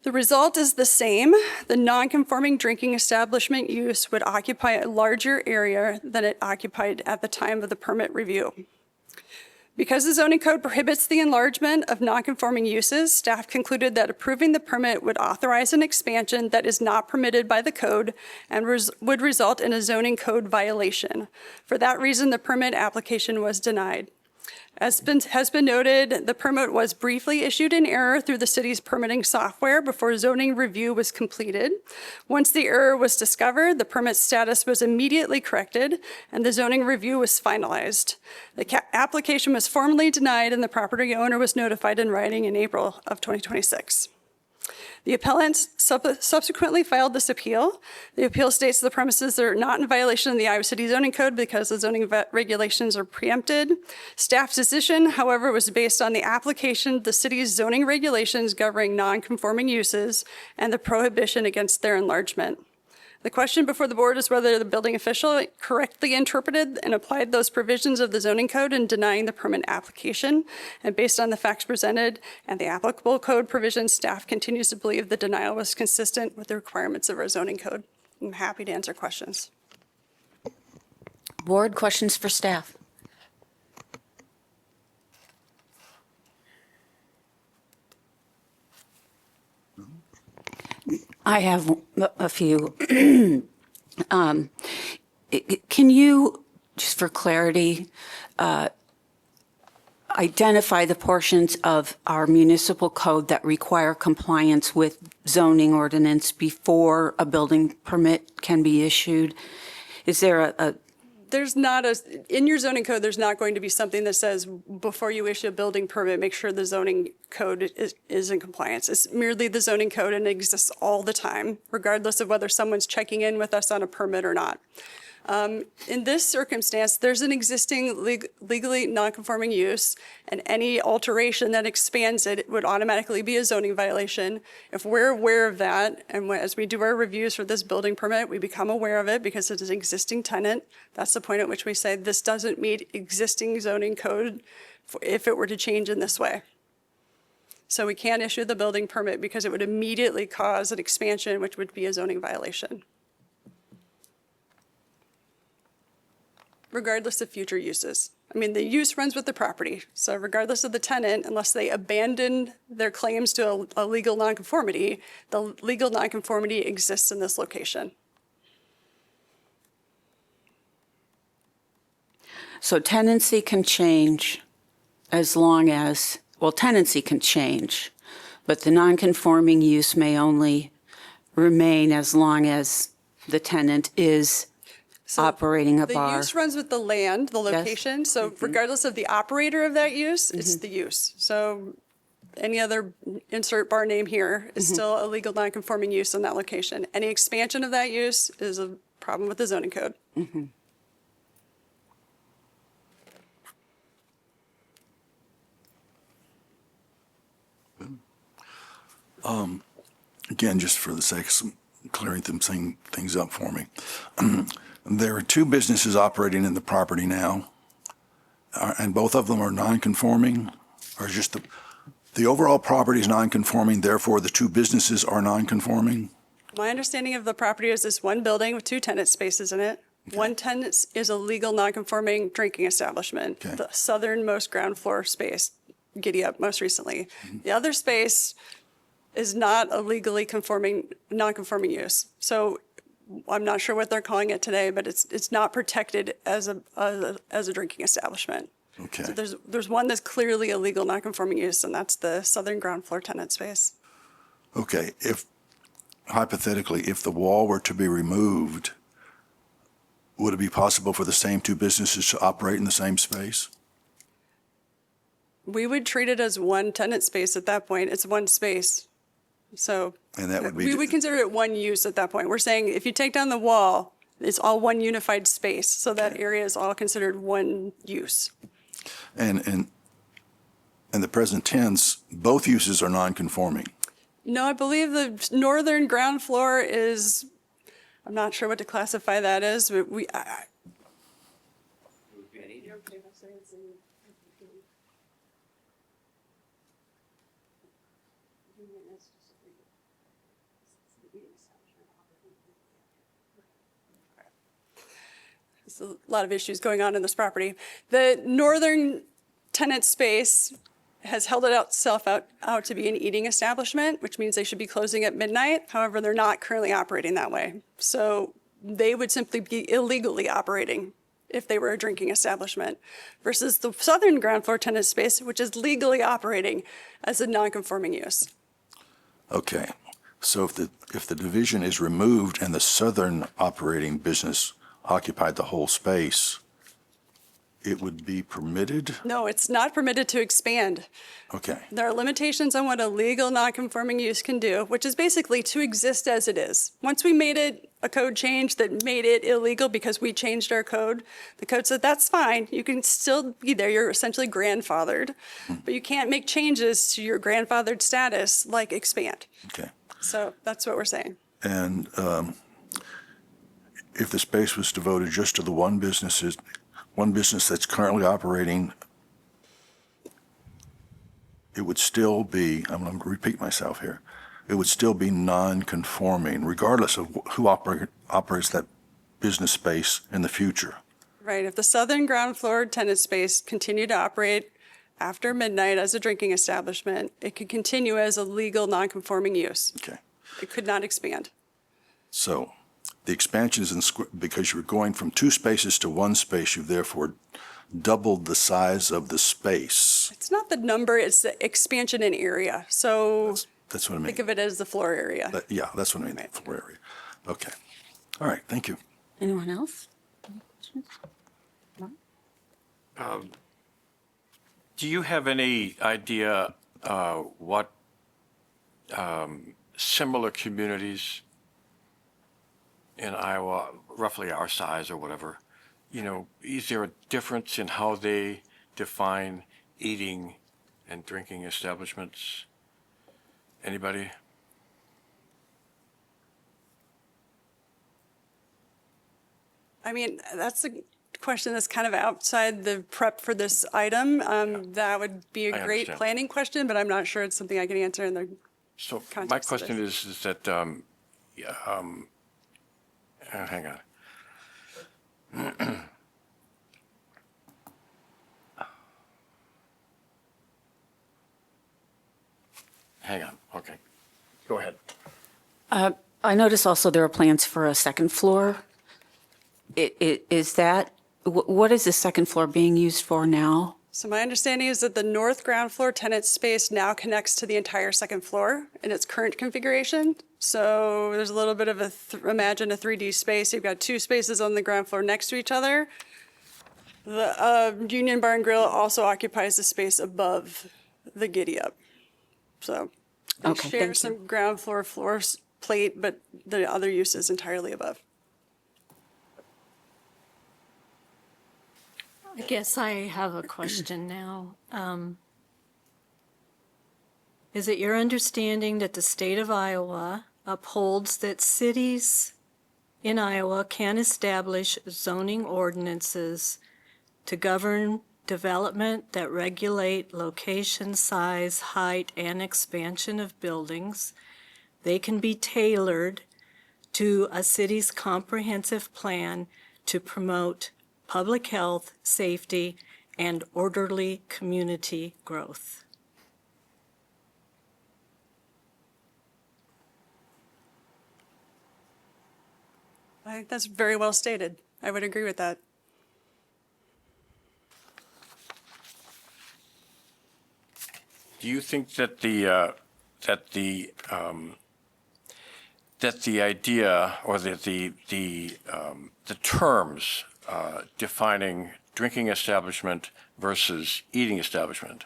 the result is the same. The non-conforming drinking establishment use would occupy a larger area than it occupied at the time of the permit review. Because the zoning code prohibits the enlargement of non-conforming uses, staff concluded that approving the permit would authorize an expansion that is not permitted by the code and would result in a zoning code violation. For that reason, the permit application was denied. As has been noted, the permit was briefly issued in error through the city's permitting software before zoning review was completed. Once the error was discovered, the permit status was immediately corrected and the zoning review was finalized. The application was formally denied and the property owner was notified in writing in April of 2026. The appellants subsequently filed this appeal. The appeal states the premises are not in violation of the Iowa City zoning code because the zoning regulations are preempted. Staff's decision, however, was based on the application of the city's zoning regulations governing non-conforming uses and the prohibition against their enlargement. The question before the board is whether the building official correctly interpreted and applied those provisions of the zoning code in denying the permit application. And based on the facts presented and the applicable code provisions, staff continues to believe the denial was consistent with the requirements of our zoning code. I'm happy to answer questions. Board, questions for staff? I have a few. Can you, just for clarity, identify the portions of our municipal code that require compliance with zoning ordinance before a building permit can be issued? Is there in your zoning code, there's not going to be something that says before you issue a building permit, make sure the zoning code is in compliance. It's merely the zoning code and it exists all the time, regardless of whether someone's checking in with us on a permit or not. In this circumstance, there's an existing legally non-conforming use, and any alteration that expands it would automatically be a zoning violation. If we're aware of that, and as we do our reviews for this building permit, we become aware of it because it's an existing tenant. That's the point at which we say this doesn't meet existing zoning code if it were to change in this way. So we can't issue the building permit because it would immediately cause an expansion, which would be a zoning violation, regardless of future uses. I mean, the use runs with the property. So regardless of the tenant, unless they abandon their claims to a legal nonconformity, the legal nonconformity exists in this location. So tenancy can change as long as, well, tenancy can change, but the nonconforming use may only remain as long as the tenant is operating a bar. The use runs with the land, the location. So regardless of the operator of that use, it's the use. So any other insert bar name here is still a legal nonconforming use in that location. Any expansion of that use is a problem with the zoning code. Again, just for the sake of clearing things up for me. There are two businesses operating in the property now, and both of them are non-conforming, or just the overall property is non-conforming, therefore the two businesses are non-conforming? My understanding of the property is this one building with two tenant spaces in it. Okay. One tenant is a legal nonconforming drinking establishment, okay, the southernmost ground floor space, Giddy Up most recently. The other space is not a legally non-conforming use. So I'm not sure what they're calling it today, but it's not protected as a drinking establishment. Okay. So there's one that's clearly a legal non-conforming use, and that's the southern ground floor tenant space. Okay. Hypothetically, if the wall were to be removed, would it be possible for the same two businesses to operate in the same space? We would treat it as one tenant space at that point. It's one space. So and that would be we would consider it one use at that point. We're saying if you take down the wall, it's all one unified space. So that area is all considered one use. And in the present tense, both uses are non-conforming. No, I believe the northern ground floor is, I'm not sure what to classify that as, but there's a lot of issues going on in this property. The northern tenant space has held itself out to be an eating establishment, which means they should be closing at midnight. However, they're not currently operating that way. So they would simply be illegally operating if they were a drinking establishment, versus the southern ground floor tenant space, which is legally operating as a non-conforming use. Okay. So if the division is removed and the southern operating business occupied the whole space, it would be permitted? No, it's not permitted to expand. Okay, There are limitations on what a legal nonconforming use can do, which is basically to exist as it is. Once we made it a code change that made it illegal because we changed our code, the code said, that's fine, you can still be there, you're essentially grandfathered, but you can't make changes to your grandfathered status like expand. okay. So that's what we're saying. And if the space was devoted just to the one business that's currently operating, it would still be, I'm going to repeat myself here, it would still be non-conforming regardless of who operates that business space in the future. Right, if the southern ground floor tenant space continued to operate after midnight as a drinking establishment, it could continue as a legal nonconforming use. Okay. It could not expand. So the expansion is because you're going from two spaces to one space, you've therefore doubled the size of the space. It's not the number, it's the expansion in area. So That's what I mean. think of it as the floor area. Yeah, that's what I mean, the floor area. Okay. All right, thank you. Anyone else? Do you have any idea what similar communities in Iowa, roughly our size or whatever, is there a difference in how they define eating and drinking establishments? Anybody? I mean, that's a question that's kind of outside the prep for this item. That would be a I great understand. planning question, but I'm not sure it's something I can answer in the So my context of question is that, hang on. Hang on, okay. Go ahead. I notice also there are plans for a second floor. Is that, what is the second floor being used for now? So my understanding is that the north ground floor tenant space now connects to the entire second floor in its current configuration. So there's a little bit of imagine a 3D space. You've got two spaces on the ground floor next to each other. The Union Bar and Grill also occupies the space above the Giddy Up. So they Okay, share thank you. some ground floor plate, but the other use is entirely above. I guess I have a question now. Is it your understanding that the state of Iowa upholds that cities in Iowa can establish zoning ordinances to govern development that regulate location, size, height, and expansion of buildings? They can be tailored to a city's comprehensive plan to promote public health, safety, and orderly community growth. I think that's very well stated. I would agree with that. Do you think that the idea or the terms defining drinking establishment versus eating establishment,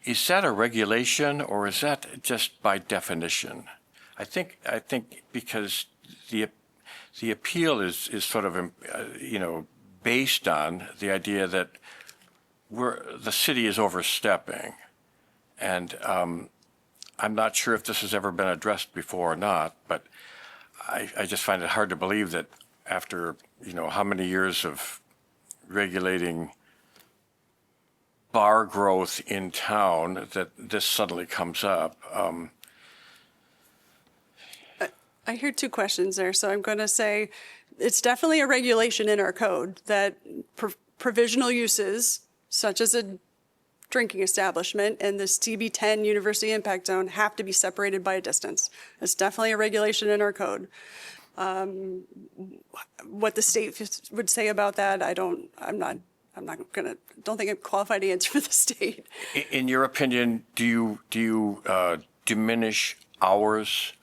is that a regulation or is that just by definition? I think because the appeal is sort of based on the idea that the city is overstepping. And I'm not sure if this has ever been addressed before or not, but I just find it hard to believe that after, how many years of regulating bar growth in town that this suddenly comes up. I hear two questions there, so I'm going to say it's definitely a regulation in our code that provisional uses, such as a drinking establishment and this TB10 University Impact Zone, have to be separated by a distance. It's definitely a regulation in our code. What the state would say about that, don't think I'm qualified to answer for the state. In your opinion, do you diminish hours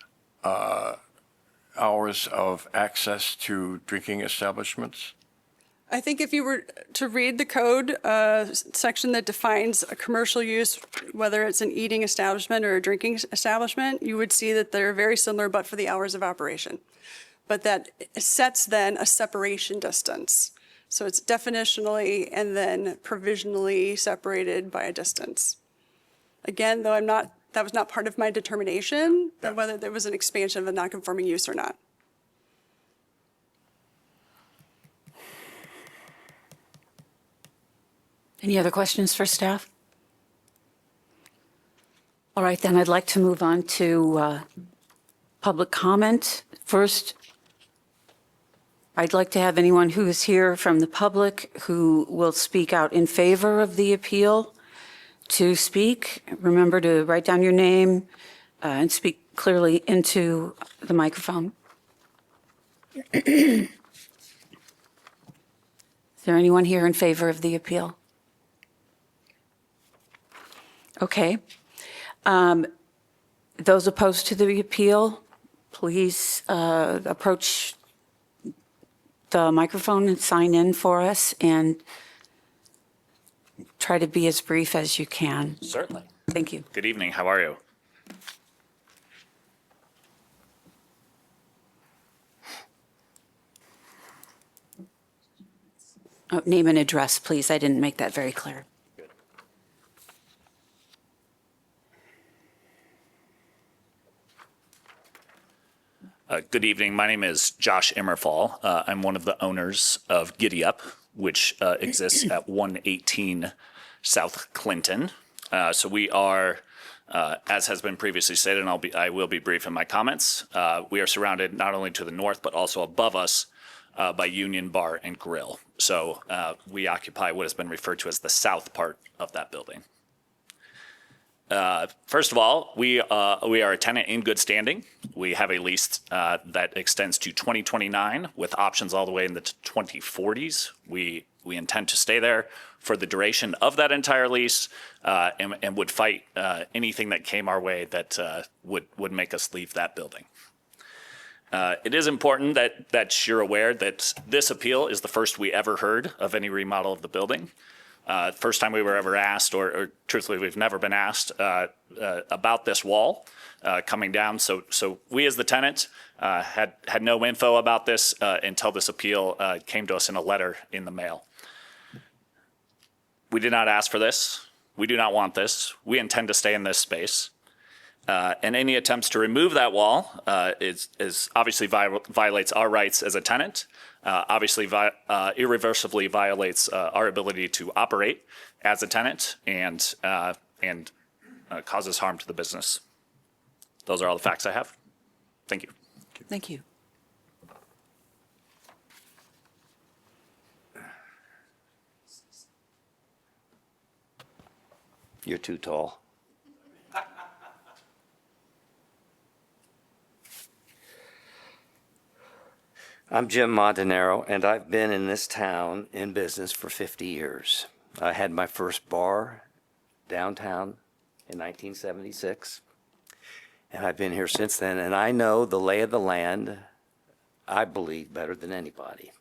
of access to drinking establishments? I think if you were to read the code section that defines a commercial use, whether it's an eating establishment or a drinking establishment, you would see that they're very similar but for the hours of operation. But that sets then a separation distance. So it's definitionally and then provisionally separated by a distance. Again, though that was not part of my determination, that whether there was an expansion of a non-conforming use or not. Any other questions for staff? All right, then I'd like to move on to public comment. First, I'd like to have anyone who is here from the public who will speak out in favor of the appeal to speak. Remember to write down your name and speak clearly into the microphone. Is there anyone here in favor of the appeal? Okay. Those opposed to the appeal, please approach the microphone and sign in for us and try to be as brief as you can. Certainly. Thank you. Good evening. How are you? Oh, name and address, please. I didn't make that very clear. Good evening. My name is Josh Immerfall. I'm one of the owners of Giddy Up, which exists at 118 South Clinton. So we are, as has been previously stated, and I will be brief in my comments. We are surrounded not only to the north but also above us by Union Bar and Grill. So we occupy what has been referred to as the south part of that building. First of all, we are a tenant in good standing. We have a lease that extends to 2029 with options all the way in the 2040s. We intend to stay there for the duration of that entire lease and would fight anything that came our way that would make us leave that building. It is important that you're aware that this appeal is the first we ever heard of any remodel of the building. First time we were ever asked, or truthfully, we've never been asked about this wall coming down. So we as the tenant had no info about this until this appeal came to us in a letter in the mail. We did not ask for this. We do not want this. We intend to stay in this space. And any attempts to remove that wall is obviously violates our rights as a tenant. Obviously irreversibly violates our ability to operate as a tenant and causes harm to the business. Those are all the facts I have. Thank you. Thank you. You're too tall. I'm Jim Montanaro, and I've been in this town in business for 50 years. I had my first bar downtown in 1976, and I've been here since then, and I know the lay of the land, I believe, better than anybody.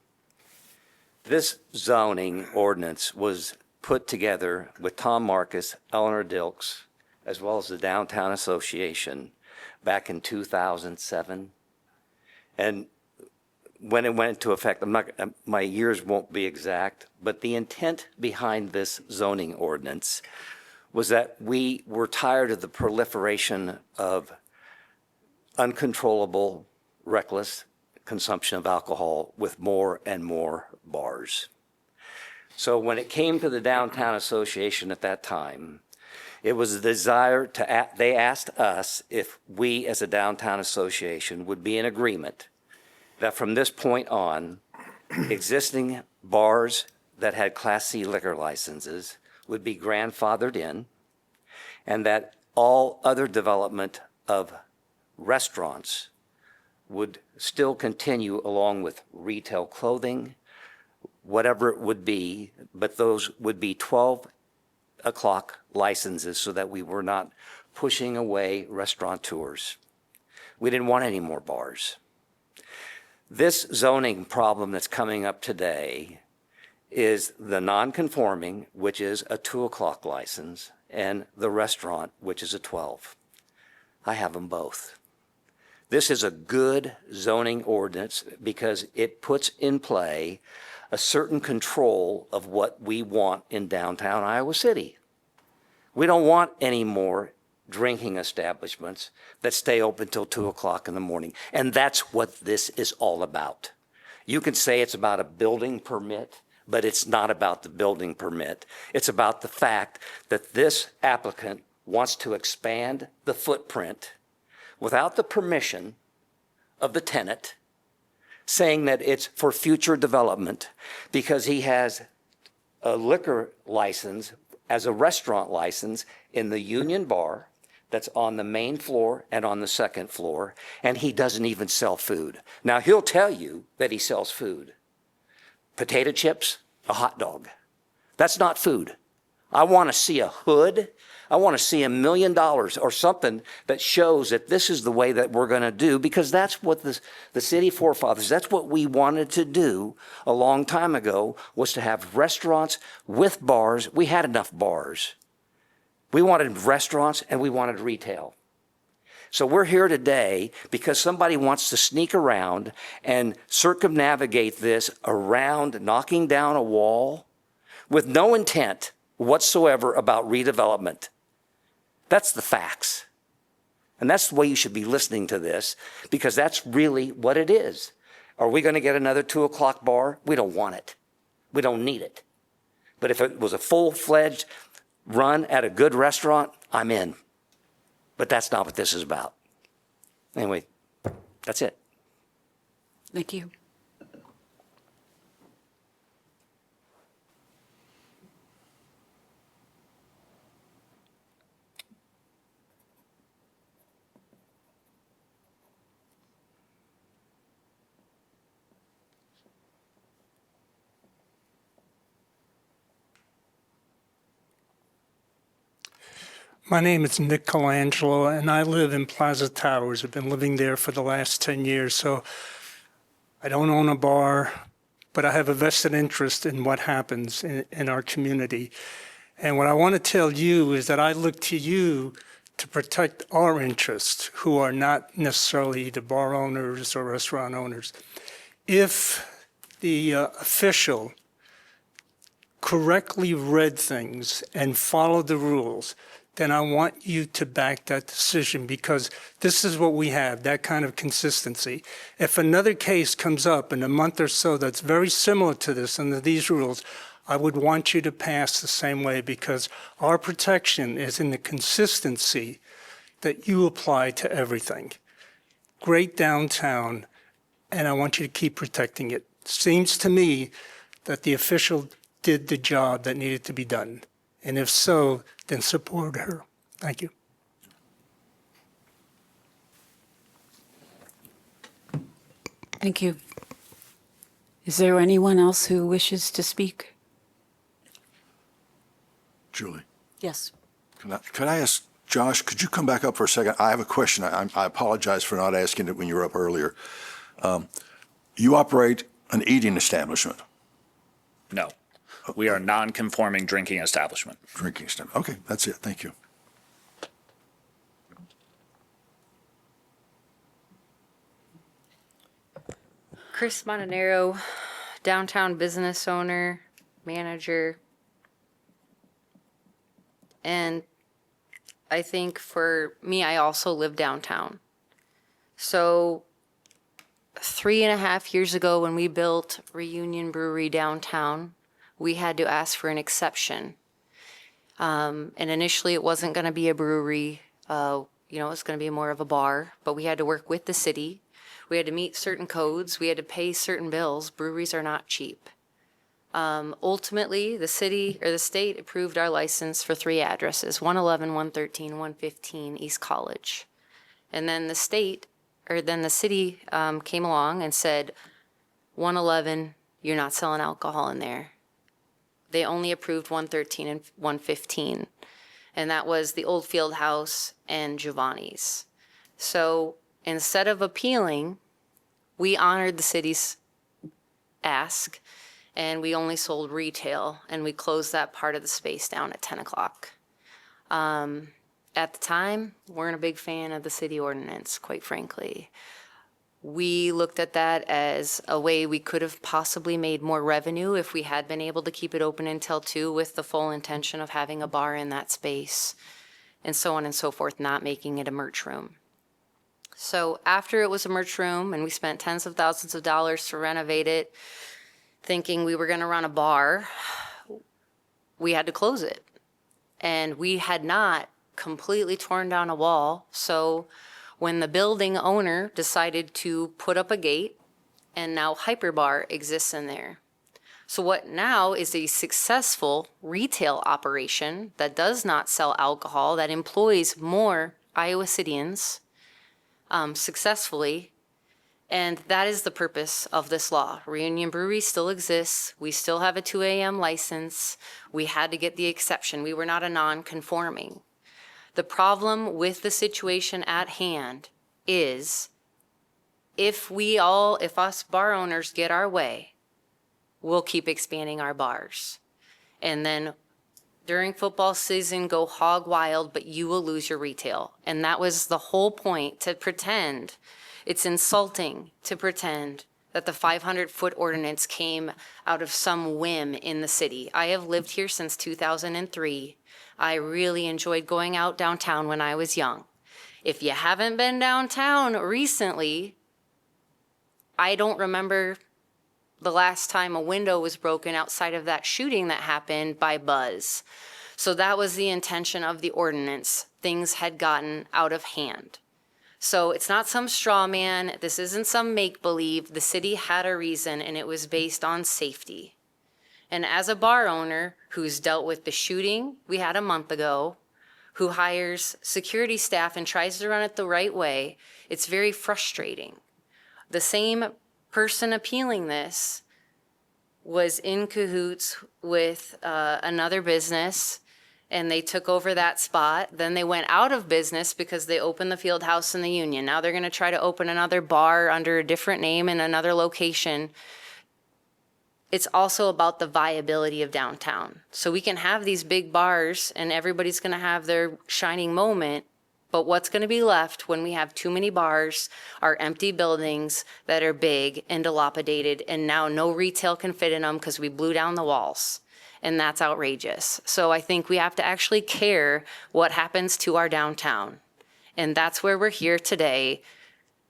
This zoning ordinance was put together with Tom Marcus, Eleanor Dilks, as well as the Downtown Association back in 2007. And when it went into effect, my years won't be exact, but the intent behind this zoning ordinance was that we were tired of the proliferation of uncontrollable, reckless consumption of alcohol with more and more bars. So when it came to the Downtown Association at that time, it was a desire they asked us if we as a Downtown Association would be in agreement that from this point on, existing bars that had Class C liquor licenses would be grandfathered in, and that all other development of restaurants would still continue along with retail clothing, whatever it would be, but those would be 12 o'clock licenses so that we were not pushing away restaurateurs. We didn't want any more bars. This zoning problem that's coming up today is the non-conforming, which is a 2 o'clock license, and the restaurant, which is a 12. I have them both. This is a good zoning ordinance because it puts in play a certain control of what we want in downtown Iowa City. We don't want any more drinking establishments that stay open till 2 o'clock in the morning. And that's what this is all about. You can say it's about a building permit, but it's not about the building permit. It's about the fact that this applicant wants to expand the footprint without the permission of the tenant, saying that it's for future development because he has a liquor license as a restaurant license in the Union Bar that's on the main floor and on the second floor, and he doesn't even sell food. Now, he'll tell you that he sells food. Potato chips, a hot dog. That's not food. I want to see a hood. I want to see $1 million or something that shows that this is the way that we're going to do, because that's what the city forefathers, that's what we wanted to do a long time ago, was to have restaurants with bars. We had enough bars. We wanted restaurants and we wanted retail. So we're here today because somebody wants to sneak around and circumnavigate this around knocking down a wall with no intent whatsoever about redevelopment. That's the facts. And that's the way you should be listening to this, because that's really what it is. Are we going to get another 2 o'clock bar? We don't want it. We don't need it. But if it was a full-fledged run at a good restaurant, I'm in. But that's not what this is about. Anyway, that's it. Thank you. My name is Nick Colangelo, and I live in Plaza Towers. I've been living there for the last 10 years, so I don't own a bar, but I have a vested interest in what happens in our community. And what I want to tell you is that I look to you to protect our interests, who are not necessarily the bar owners or restaurant owners. If the official correctly read things and followed the rules, then I want you to back that decision, because this is what we have, that kind of consistency. If another case comes up in a month or so that's very similar to this under these rules, I would want you to pass the same way, because our protection is in the consistency that you apply to everything. Great downtown, and I want you to keep protecting it. Seems to me that the official did the job that needed to be done. And if so, then support her. Thank you. Thank you. Is there anyone else who wishes to speak? Julie, Yes. could I ask Josh, could you come back up for a second? I have a question. I apologize for not asking it when you were up earlier. You operate an eating establishment? No. We are a non-conforming drinking establishment. Drinking establishment. Okay, that's it. Thank you. Chris Montanaro, downtown business owner, manager. And I think for me, I also live downtown. So 3.5 years ago, when we built Reunion Brewery downtown, we had to ask for an exception. And initially it wasn't going to be a brewery, it was going to be more of a bar, but we had to work with the city. We had to meet certain codes. We had to pay certain bills. Breweries are not cheap. Ultimately, the city or the state approved our license for 3 addresses, 111, 113, 115 East College. And then the city came along and said, 111, you're not selling alcohol in there. They only approved 113 and 115. And that was the Old Field House and Giovanni's. So instead of appealing, we honored the city's ask and we only sold retail, and we closed that part of the space down at 10 o'clock. At the time, weren't a big fan of the city ordinance, quite frankly. We looked at that as a way we could have possibly made more revenue if we had been able to keep it open until 2 with the full intention of having a bar in that space, and so on and so forth, not making it a merch room. So after it was a merch room and we spent tens of thousands of dollars to renovate it, thinking we were going to run a bar, we had to close it. And we had not completely torn down a wall. So when the building owner decided to put up a gate, and now Hyperbar exists in there. So what now is a successful retail operation that does not sell alcohol, that employs more Iowa Cityans successfully. And that is the purpose of this law. Reunion Brewery still exists. We still have a 2 a.m. license. We had to get the exception. We were not a non-conforming. The problem with the situation at hand is if us bar owners get our way, we'll keep expanding our bars. And then during football season, go hog wild, but you will lose your retail. And that was the whole point, to pretend. It's insulting to pretend that the 500-foot ordinance came out of some whim in the city. I have lived here since 2003. I really enjoyed going out downtown when I was young. If you haven't been downtown recently, I don't remember the last time a window was broken outside of that shooting that happened by Buzz. So that was the intention of the ordinance. Things had gotten out of hand. So it's not some straw man. This isn't some make-believe. The city had a reason, and it was based on safety. And as a bar owner who's dealt with the shooting we had a month ago, who hires security staff and tries to run it the right way, it's very frustrating. The same person appealing this was in cahoots with another business, and they took over that spot. Then they went out of business because they opened the Field House in the Union. Now they're going to try to open another bar under a different name in another location. It's also about the viability of downtown. So we can have these big bars and everybody's going to have their shining moment, but what's going to be left when we have too many bars are empty buildings that are big and dilapidated, and now no retail can fit in them because we blew down the walls. And that's outrageous. So I think we have to actually care what happens to our downtown. And that's where we're here today,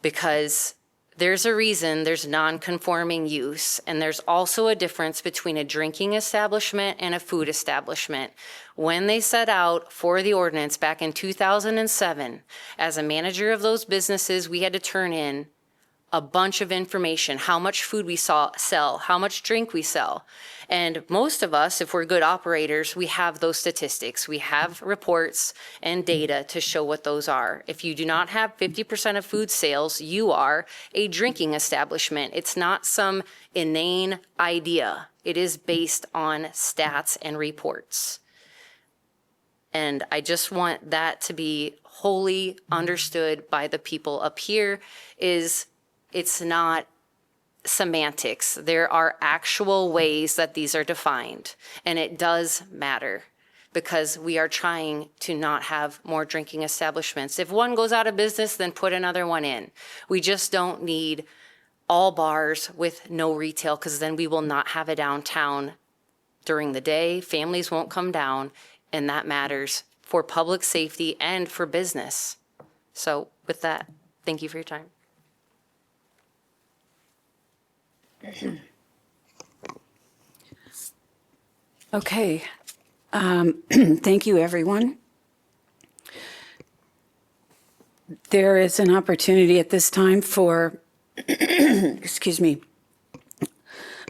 because there's a reason there's non-conforming use, and there's also a difference between a drinking establishment and a food establishment. When they set out for the ordinance back in 2007, as a manager of those businesses, we had to turn in a bunch of information, how much food we sell, how much drink we sell. And most of us, if we're good operators, we have those statistics. We have reports and data to show what those are. If you do not have 50% of food sales, you are a drinking establishment. It's not some inane idea. It is based on stats and reports. And I just want that to be wholly understood by the people up here. It's not semantics. There are actual ways that these are defined, and it does matter because we are trying to not have more drinking establishments. If one goes out of business, then put another one in. We just don't need all bars with no retail, because then we will not have a downtown during the day. Families won't come down, and that matters for public safety and for business. So with that, thank you for your time. Okay. Thank you, everyone. There is an opportunity at this time for, excuse me,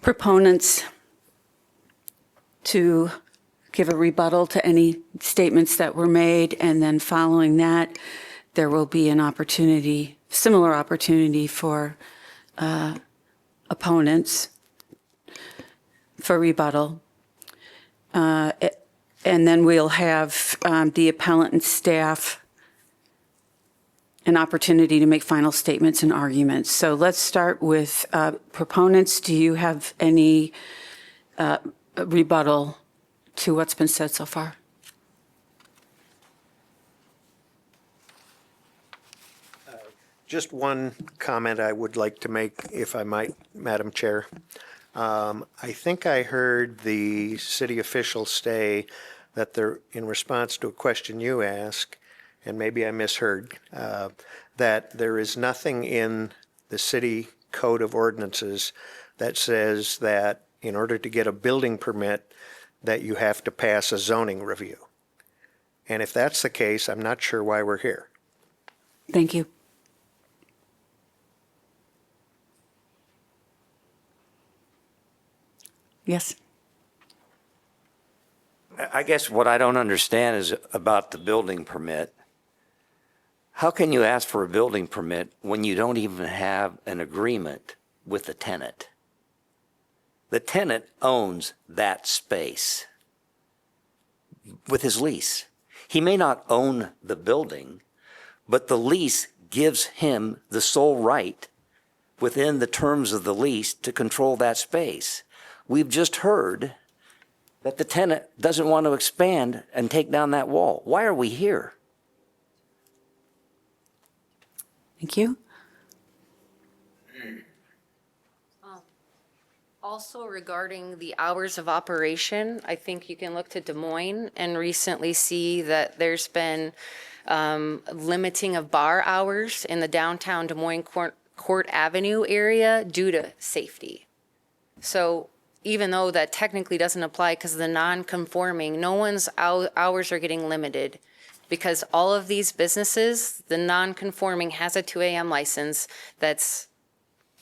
proponents to give a rebuttal to any statements that were made, and then following that, there will be an opportunity, similar opportunity for opponents for rebuttal. And then we'll have the appellant and staff an opportunity to make final statements and arguments. So let's start with proponents. Do you have any rebuttal to what's been said so far? Just one comment I would like to make, if I might, Madam Chair. I think I heard the city official say that they're, in response to a question you asked, and maybe I misheard, that there is nothing in the city code of ordinances that says that in order to get a building permit, that you have to pass a zoning review. And if that's the case, I'm not sure why we're here. Thank you. Yes. I guess what I don't understand is about the building permit. How can you ask for a building permit when you don't even have an agreement with the tenant? The tenant owns that space with his lease. He may not own the building, but the lease gives him the sole right within the terms of the lease to control that space. We've just heard that the tenant doesn't want to expand and take down that wall. Why are we here? Thank you. Also regarding the hours of operation, I think you can look to Des Moines and recently see that there's been limiting of bar hours in the downtown Des Moines Court Avenue area due to safety. So even though that technically doesn't apply because of the non-conforming, no one's hours are getting limited because all of these businesses, the non-conforming has a 2 a.m. license that's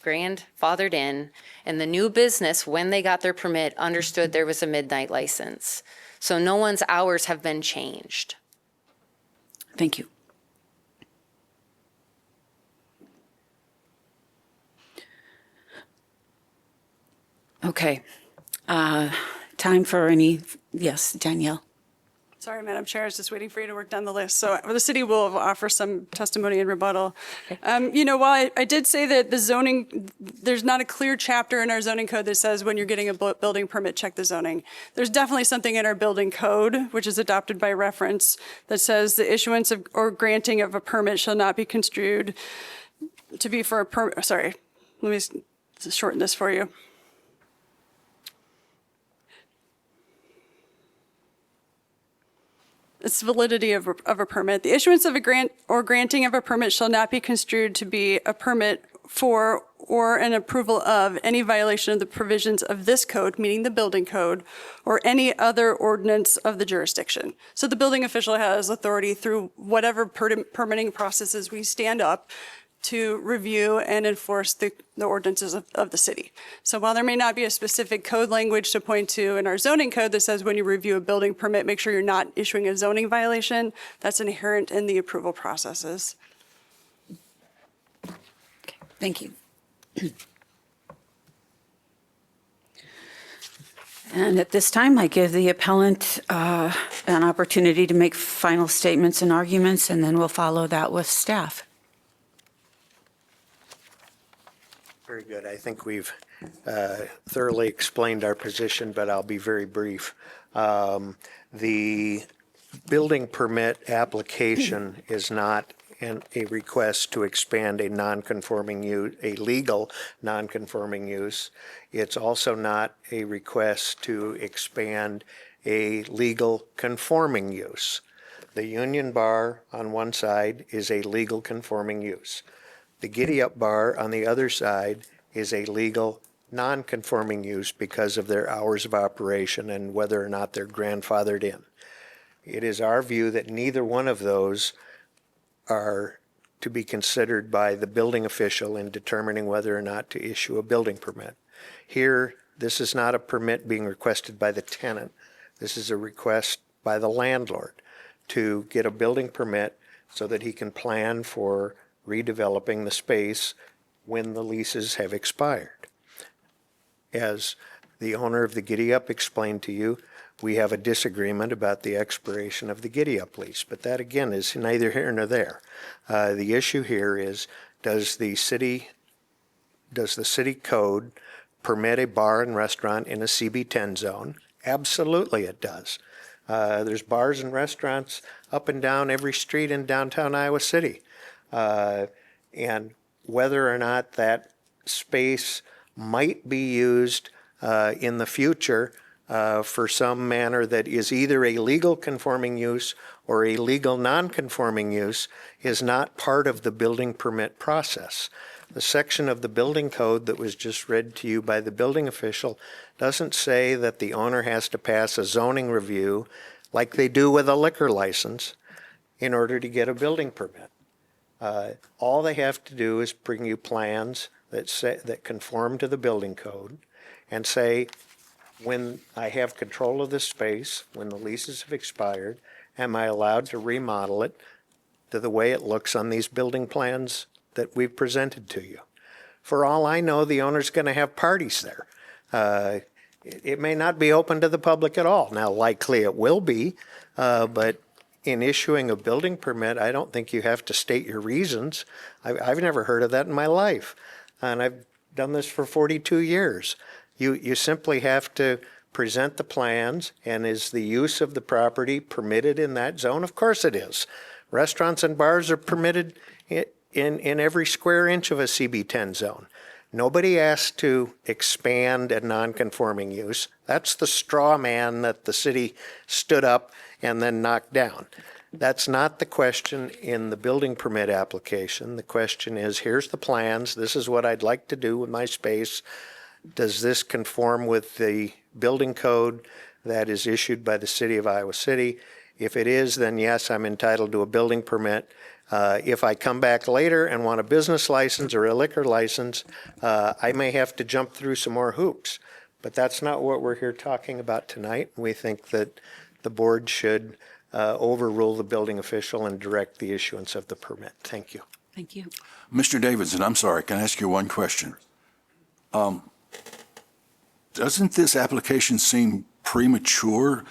grandfathered in, and the new business, when they got their permit, understood there was a midnight license. So no one's hours have been changed. Thank you. Okay. Time for any, yes, Danielle. Sorry, Madam Chair, I was just waiting for you to work down the list. So the city will offer some testimony and rebuttal. While I did say that the zoning, there's not a clear chapter in our zoning code that says when you're getting a building permit, check the zoning. There's definitely something in our building code, which is adopted by reference, that says the issuance of or granting of a permit shall not be construed to be for a sorry, let me shorten this for you. It's validity of a permit. The issuance of a grant or granting of a permit shall not be construed to be a permit for or an approval of any violation of the provisions of this code, meaning the building code, or any other ordinance of the jurisdiction. So the building official has authority through whatever permitting processes we stand up to review and enforce the ordinances of the city. So while there may not be a specific code language to point to in our zoning code that says when you review a building permit, make sure you're not issuing a zoning violation, that's inherent in the approval processes. Okay, thank you. And at this time, I give the appellant an opportunity to make final statements and arguments, and then we'll follow that with staff. Very good. I think we've thoroughly explained our position, but I'll be very brief. The building permit application is not a request to expand a non-conforming use, a legal non-conforming use. It's also not a request to expand a legal conforming use. The Union Bar on one side is a legal conforming use. The Giddy Up Bar on the other side is a legal non-conforming use because of their hours of operation and whether or not they're grandfathered in. It is our view that neither one of those are to be considered by the building official in determining whether or not to issue a building permit. Here, this is not a permit being requested by the tenant. This is a request by the landlord to get a building permit so that he can plan for redeveloping the space when the leases have expired. As the owner of the Giddy Up explained to you, we have a disagreement about the expiration of the Giddy Up lease, but that again is neither here nor there. The issue here is, does the city code permit a bar and restaurant in a CB10 zone? Absolutely it does. There's bars and restaurants up and down every street in downtown Iowa City. And whether or not that space might be used in the future for some manner that is either a legal conforming use or a legal non-conforming use is not part of the building permit process. The section of the building code that was just read to you by the building official doesn't say that the owner has to pass a zoning review like they do with a liquor license in order to get a building permit. All they have to do is bring you plans that conform to the building code and say, when I have control of this space, when the leases have expired, am I allowed to remodel it to the way it looks on these building plans that we've presented to you? For all I know, the owner's going to have parties there. It may not be open to the public at all. Now, likely it will be, but in issuing a building permit, I don't think you have to state your reasons. I've never heard of that in my life, and I've done this for 42 years. You simply have to present the plans, and is the use of the property permitted in that zone? Of course it is. Restaurants and bars are permitted in every square inch of a CB10 zone. Nobody asked to expand a non-conforming use. That's the straw man that the city stood up and then knocked down. That's not the question in the building permit application. The question is, here's the plans. This is what I'd like to do with my space. Does this conform with the building code that is issued by the city of Iowa City? If it is, then yes, I'm entitled to a building permit. If I come back later and want a business license or a liquor license, I may have to jump through some more hoops. But that's not what we're here talking about tonight. We think that the board should overrule the building official and direct the issuance of the permit. Thank you. Thank you. Mr. Davidson, I'm sorry, can I ask you one question? Doesn't this application seem premature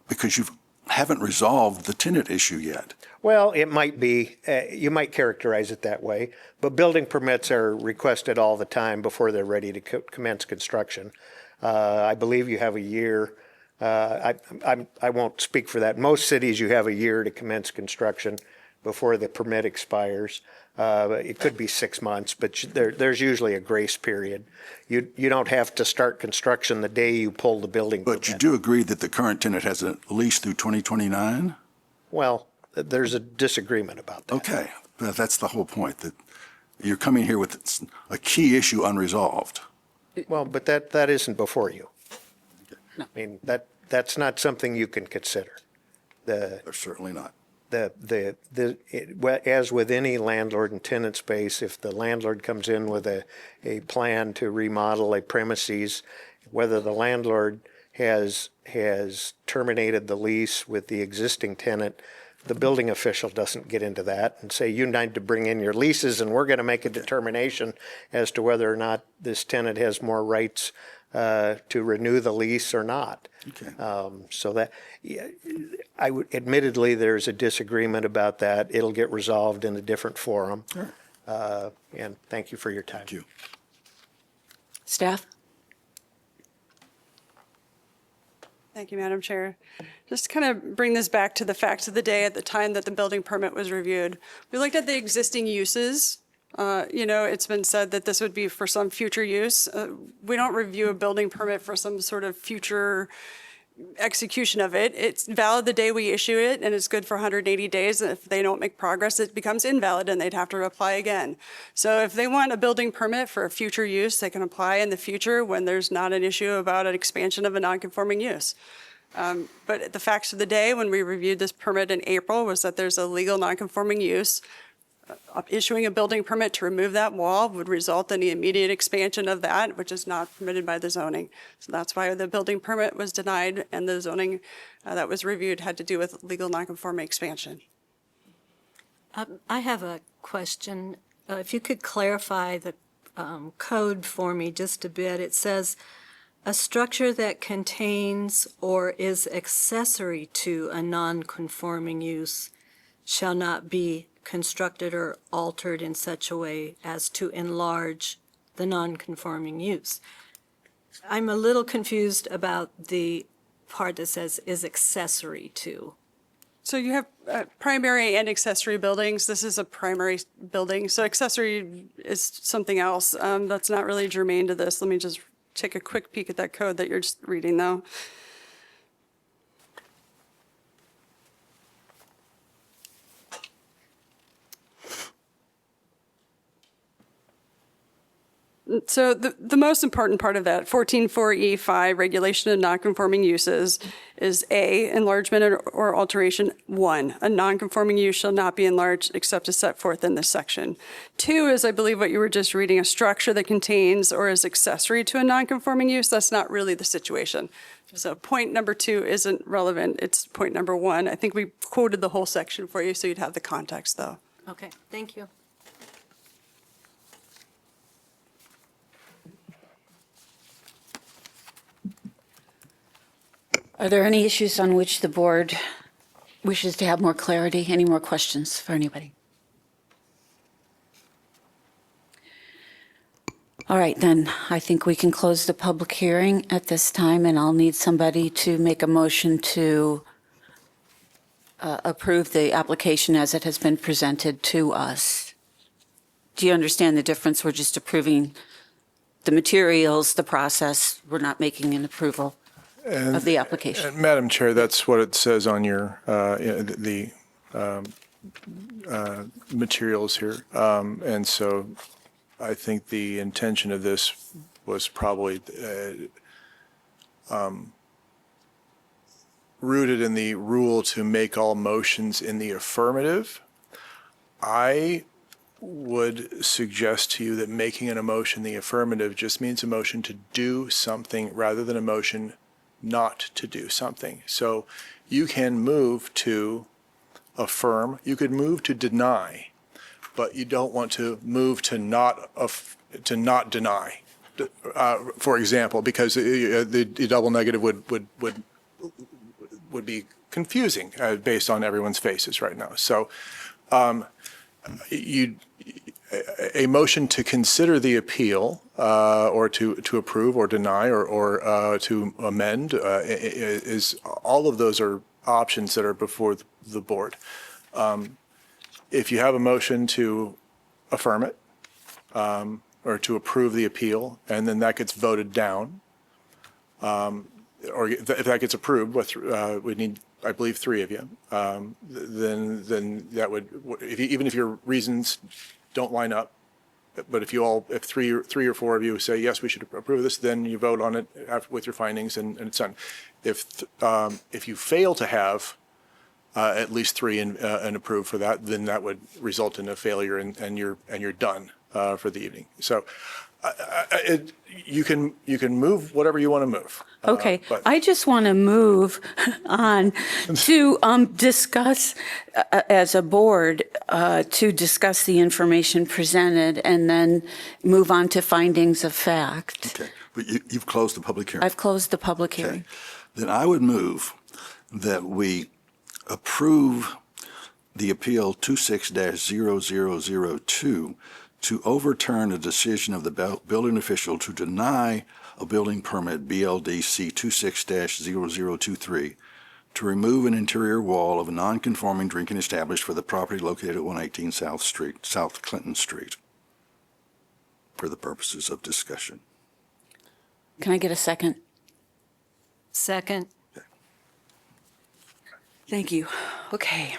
because you haven't resolved the tenant issue yet? Well, it might be, you might characterize it that way, but building permits are requested all the time before they're ready to commence construction. I believe you have a year. I won't speak for that. Most cities, you have a year to commence construction before the permit expires. It could be 6 months, but there's usually a grace period. You don't have to start construction the day you pull the building permit. But you do agree that the current tenant has a lease through 2029? Well, there's a disagreement about that. Okay, that's the whole point, that you're coming here with a key issue unresolved. Well, but that isn't before you. I mean, that's not something you can consider. Certainly not. As with any landlord and tenant space, if the landlord comes in with a plan to remodel a premises, whether the landlord has terminated the lease with the existing tenant, the building official doesn't get into that and say, you need to bring in your leases and we're going to make a determination as to whether or not this tenant has more rights to renew the lease or not. Okay. So that, admittedly, there's a disagreement about that. It'll get resolved in a different forum. Sure. And thank you for your time. Thank you. Staff? Thank you, Madam Chair. Just to kind of bring this back to the facts of the day at the time that the building permit was reviewed. We looked at the existing uses. It's been said that this would be for some future use. We don't review a building permit for some sort of future execution of it. It's valid the day we issue it, and it's good for 180 days. And if they don't make progress, it becomes invalid, and they'd have to apply again. So if they want a building permit for a future use, they can apply in the future when there's not an issue about an expansion of a non-conforming use. But the facts of the day when we reviewed this permit in April was that there's a legal non-conforming use. Issuing a building permit to remove that wall would result in the immediate expansion of that, which is not permitted by the zoning. So that's why the building permit was denied, and the zoning that was reviewed had to do with legal non-conforming expansion. I have a question. If you could clarify the code for me just a bit. It says, a structure that contains or is accessory to a non-conforming use shall not be constructed or altered in such a way as to enlarge the non-conforming use. I'm a little confused about the part that says is accessory to. So you have primary and accessory buildings. This is a primary building. So accessory is something else. That's not really germane to this. Let me just take a quick peek at that code that you're just reading, though. So the most important part of that, 14.4E5, regulation of nonconforming uses, is A, enlargement or alteration. 1, a nonconforming use shall not be enlarged except as set forth in this section. 2 is, I believe, what you were just reading, a structure that contains or is accessory to a nonconforming use. That's not really the situation. So point number 2 isn't relevant. It's point number 1. I think we quoted the whole section for you, so you'd have the context, though. Okay, thank you. Are there any issues on which the board wishes to have more clarity? Any more questions for anybody? All right, then I think we can close the public hearing at this time, and I'll need somebody to make a motion to approve the application as it has been presented to us. Do you understand the difference? We're just approving the materials, the process. We're not making an approval of the application. And Madam Chair, that's what it says on your, materials here. And so I think the intention of this was probably rooted in the rule to make all motions in the affirmative. I would suggest to you that making an emotion in the affirmative just means a motion to do something rather than a motion not to do something. So you can move to affirm, you could move to deny, but you don't want to move to not deny. For example, because the double negative would be confusing based on everyone's faces right now. So a motion to consider the appeal or to approve or deny or to amend is, all of those are options that are before the board. If you have a motion to affirm it or to approve the appeal, and then that gets voted down, or if that gets approved, we need, I believe, 3 of you, then that would, even if your reasons don't line up, but if three or four of you say, yes, we should approve this, then you vote on it with your findings and it's done. If you fail to have at least 3 and approve for that, then that would result in a failure and you're done for the evening. So you can move whatever you want to move. Okay, I just want to move on to discuss, as a board, to discuss the information presented and then move on to findings of fact. Okay, but you've closed the public hearing. I've closed the public hearing. Okay. Then I would move that we approve the appeal 26-0002 to overturn a decision of the building official to deny a building permit BLDC 26-0023 to remove an interior wall of a non-conforming drinking establishment for the property located at 118 South Clinton Street, for the purposes of discussion. Can I get a second? Second. Thank you. Okay.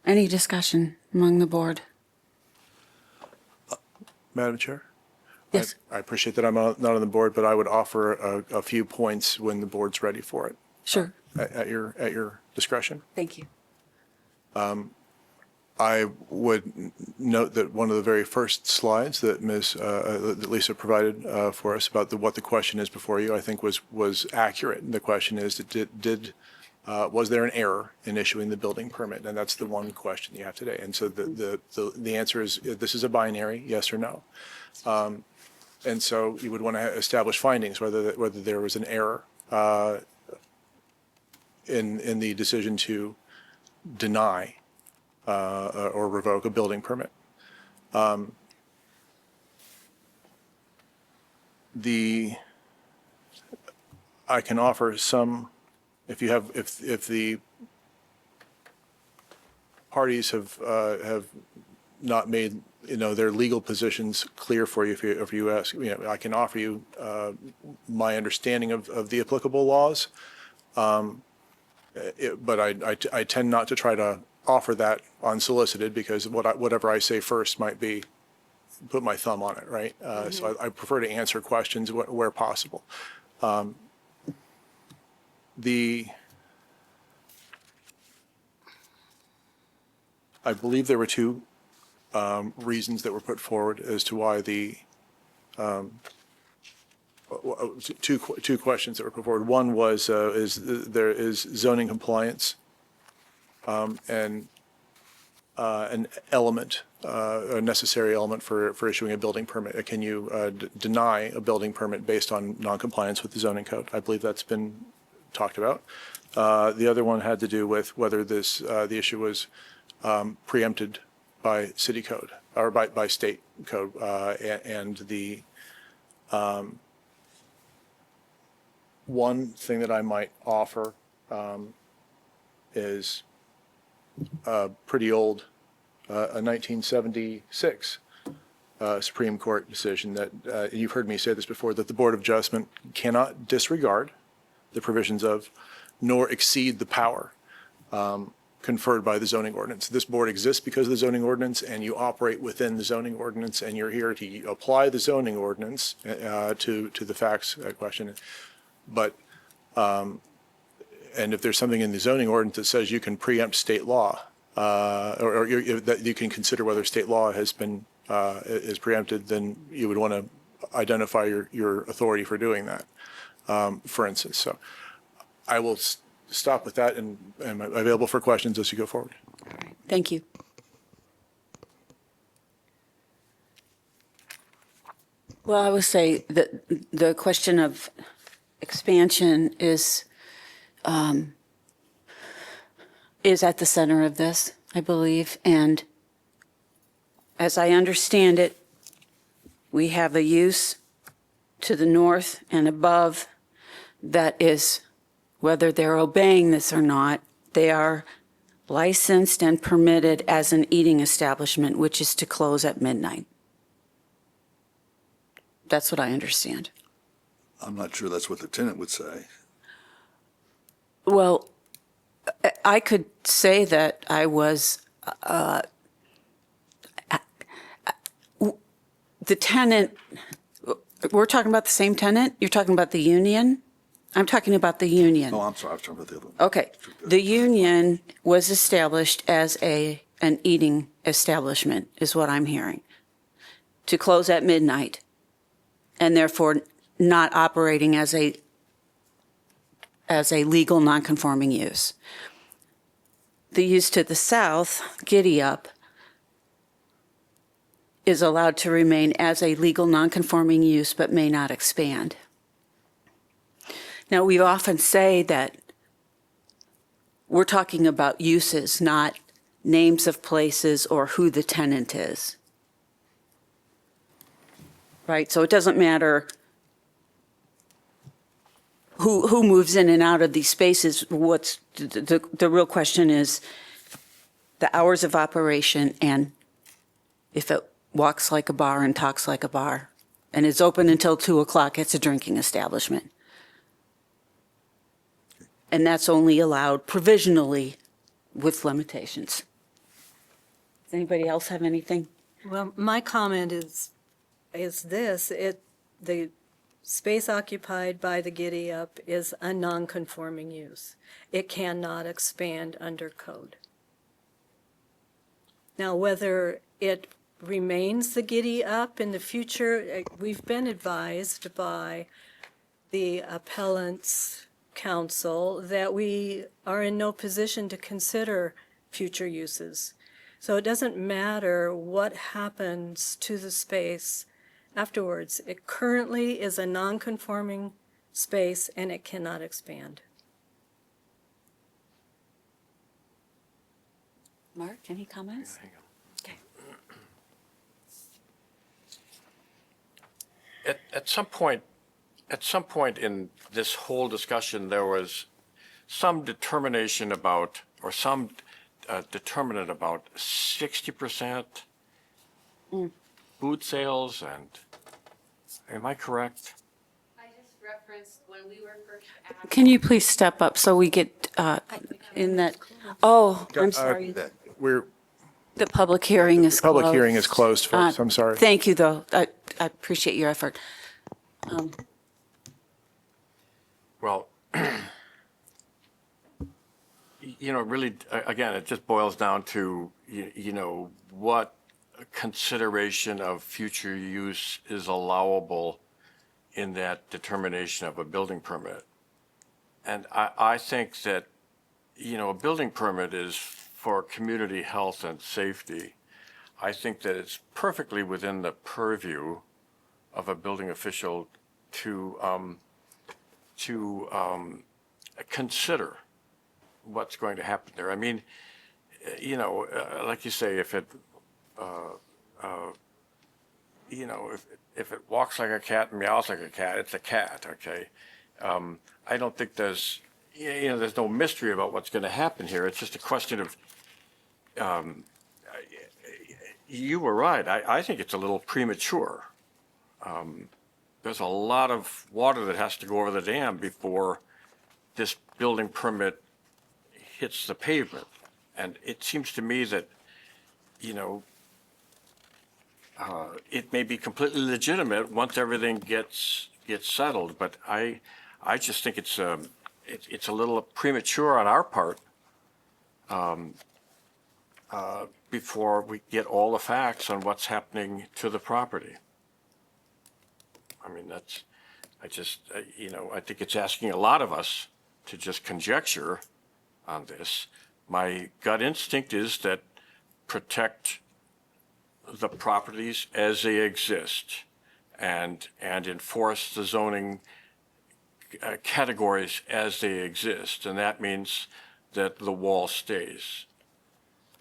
Any discussion among the board? Madam Chair? Yes. I appreciate that I'm not on the board, but I would offer a few points when the board's ready for it. Sure. At your discretion. Thank you. I would note that one of the very first slides that that Lisa provided for us about what the question is before you, I think was accurate. The question is, was there an error in issuing the building permit? And that's the one question you have today. And so the answer is, this is a binary, yes or no. And so you would want to establish findings, whether there was an error in the decision to deny or revoke a building permit. I can offer some, if the parties have not made, their legal positions clear for you, if you ask, I can offer you my understanding of the applicable laws. But I tend not to try to offer that unsolicited, because whatever I say first might be put my thumb on it, right? So I prefer to answer questions where possible. I believe there were two reasons that were put forward as to why two questions that were put forward. One was, there is zoning compliance and an element, a necessary element for issuing a building permit. Can you deny a building permit based on noncompliance with the zoning code? I believe that's been talked about. The other one had to do with whether the issue was preempted by city code or by state code, and the one thing that I might offer is pretty old, a 1976 Supreme Court decision that, you've heard me say this before, that the Board of Adjustment cannot disregard the provisions of, nor exceed the power conferred by the zoning ordinance. This board exists because of the zoning ordinance, and you operate within the zoning ordinance, and you're here to apply the zoning ordinance to the facts question. But, and if there's something in the zoning ordinance that says you can preempt state law, or that you can consider whether state law has been is preempted, then you would want to identify your authority for doing that, for instance. So I will stop with that, and I'm available for questions as you go forward. Thank you. Well, I would say that the question of expansion is at the center of this, I believe. And as I understand it, we have a use to the north and above that is, whether they're obeying this or not, they are licensed and permitted as an eating establishment, which is to close at midnight. That's what I understand. I'm not sure that's what the tenant would say. Well, I could say that I was, the tenant, we're talking about the same tenant? You're talking about the union? I'm talking about the union. Oh, I'm sorry, I was talking about the other one. Okay. The union was established as an eating establishment, is what I'm hearing, to close at midnight, and therefore not operating as a legal nonconforming use. The use to the south, Giddy Up, is allowed to remain as a legal nonconforming use but may not expand. Now, we often say that we're talking about uses, not names of places or who the tenant is. Right? So it doesn't matter who moves in and out of these spaces. What's the real question is the hours of operation, and if it walks like a bar and talks like a bar and is open until 2 o'clock, it's a drinking establishment. And that's only allowed provisionally with limitations. Does anybody else have anything? Well, my comment is this, the space occupied by the Giddy Up is a non-conforming use. It cannot expand under code. Now, whether it remains the Giddy Up in the future, we've been advised by the appellant's counsel that we are in no position to consider future uses. So it doesn't matter what happens to the space afterwards. It currently is a non-conforming space and it cannot expand. Mark, any comments? Okay. At some point in this whole discussion, there was some determination about, or some determinant about 60% food sales, and am I correct? I just referenced when we were first asked. Can you please step up so we get in that? Oh, I'm sorry. We're, The public hearing is closed. public hearing is closed, folks. I'm sorry. Thank you, though. I appreciate your effort. Well, really, again, it just boils down to, what consideration of future use is allowable in that determination of a building permit. And I think that, a building permit is for community health and safety. I think that it's perfectly within the purview of a building official to consider what's going to happen there. I mean, like you say, if it, if it walks like a cat and meows like a cat, it's a cat, okay? I don't think there's no mystery about what's going to happen here. It's just a question of, you were right. I think it's a little premature. There's a lot of water that has to go over the dam before this building permit hits the pavement. And it seems to me that, it may be completely legitimate once everything gets settled, but I just think it's a little premature on our part before we get all the facts on what's happening to the property. I mean, I think it's asking a lot of us to just conjecture on this. My gut instinct is that protect the properties as they exist and enforce the zoning categories as they exist. And that means that the wall stays.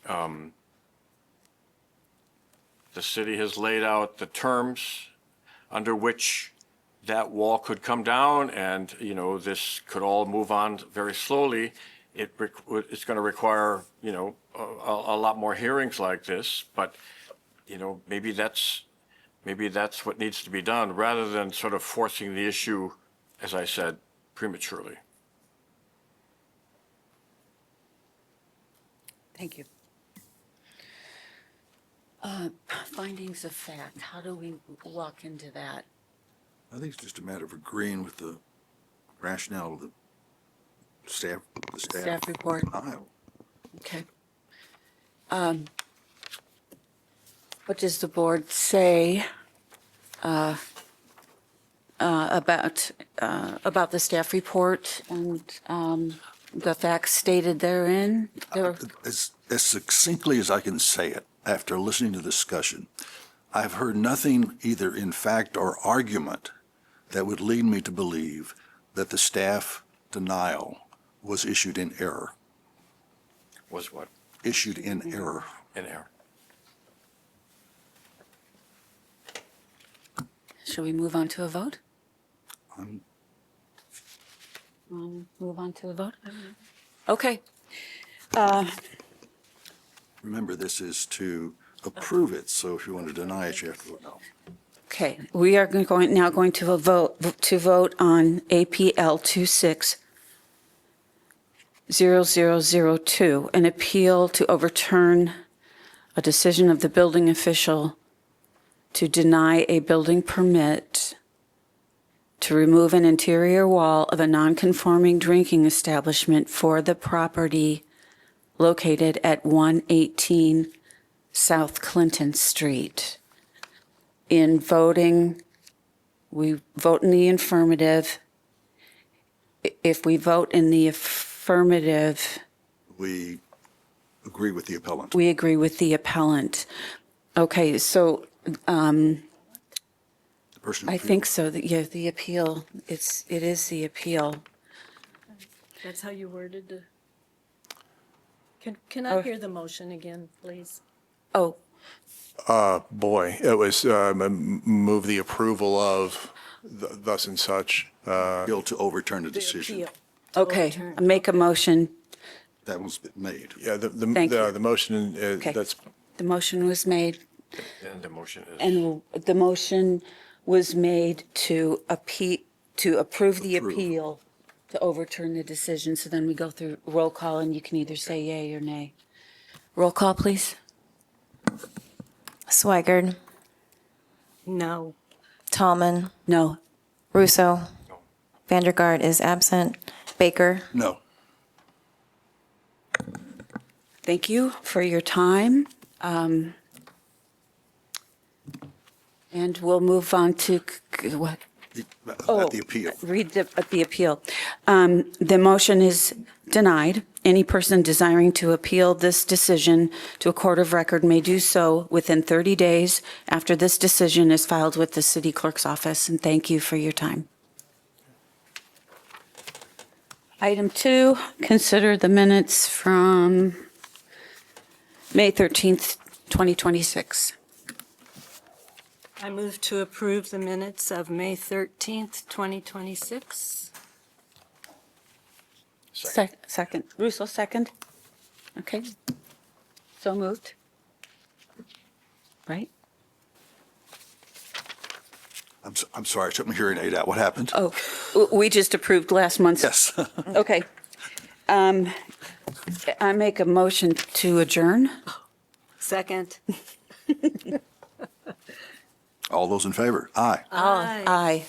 The city has laid out the terms under which that wall could come down, and this could all move on very slowly. It's going to require a lot more hearings like this, but maybe that's what needs to be done, rather than sort of forcing the issue, as I said, prematurely. Thank you. Findings of fact, how do we walk into that? I think it's just a matter of agreeing with the rationale of the staff report. denial. Okay. What does the board say about the staff report and the facts stated therein? As succinctly as I can say it, after listening to the discussion, I've heard nothing either in fact or argument that would lead me to believe that the staff denial was issued in error. Was what? Issued in error. In error. Shall we move on to a vote? I'm Move on to a vote? Okay. Remember, this is to approve it, so if you want to deny it, you have to vote no. Okay, we are now going to vote on APL 260002, an appeal to overturn a decision of the building official to deny a building permit to remove an interior wall of a non-conforming drinking establishment for the property located at 118 South Clinton Street. In voting, we vote in the affirmative. If we vote in the affirmative, We agree with the appellant. we agree with the appellant. Okay, so The person who I think so, that, yeah, the appeal, it is the appeal. That's how you worded the, Can I hear the motion again, please? Oh, Boy, it was move the approval of thus and such. Bill to overturn the decision. Appeal. okay. Overturn. Make a motion. That one's been made. Yeah, Thank you. the motion Okay. that's The motion was made, And the motion is. and the motion was made to approve the Approve. appeal, to overturn the decision. So then we go through roll call, and you can either say yay or nay. Roll call, please. Swigert, No. Tallman, No. Russo. Vandergaard is absent. Baker, No. Thank you for your time. And we'll move on to, what? At the appeal. Read the appeal. The motion is denied. Any person desiring to appeal this decision to a court of record may do so within 30 days after this decision is filed with the city clerk's office, and thank you for your time. Item 2, consider the minutes from May 13th, 2026. I move to approve the minutes of May 13th, 2026. Second. Russo, second. Okay. So moved. Right? I'm sorry, I took my hearing aid out. What happened? Oh, we just approved last month's. Yes. Okay. I make a motion to adjourn. Second. All those in favor? Aye. Aye. Aye.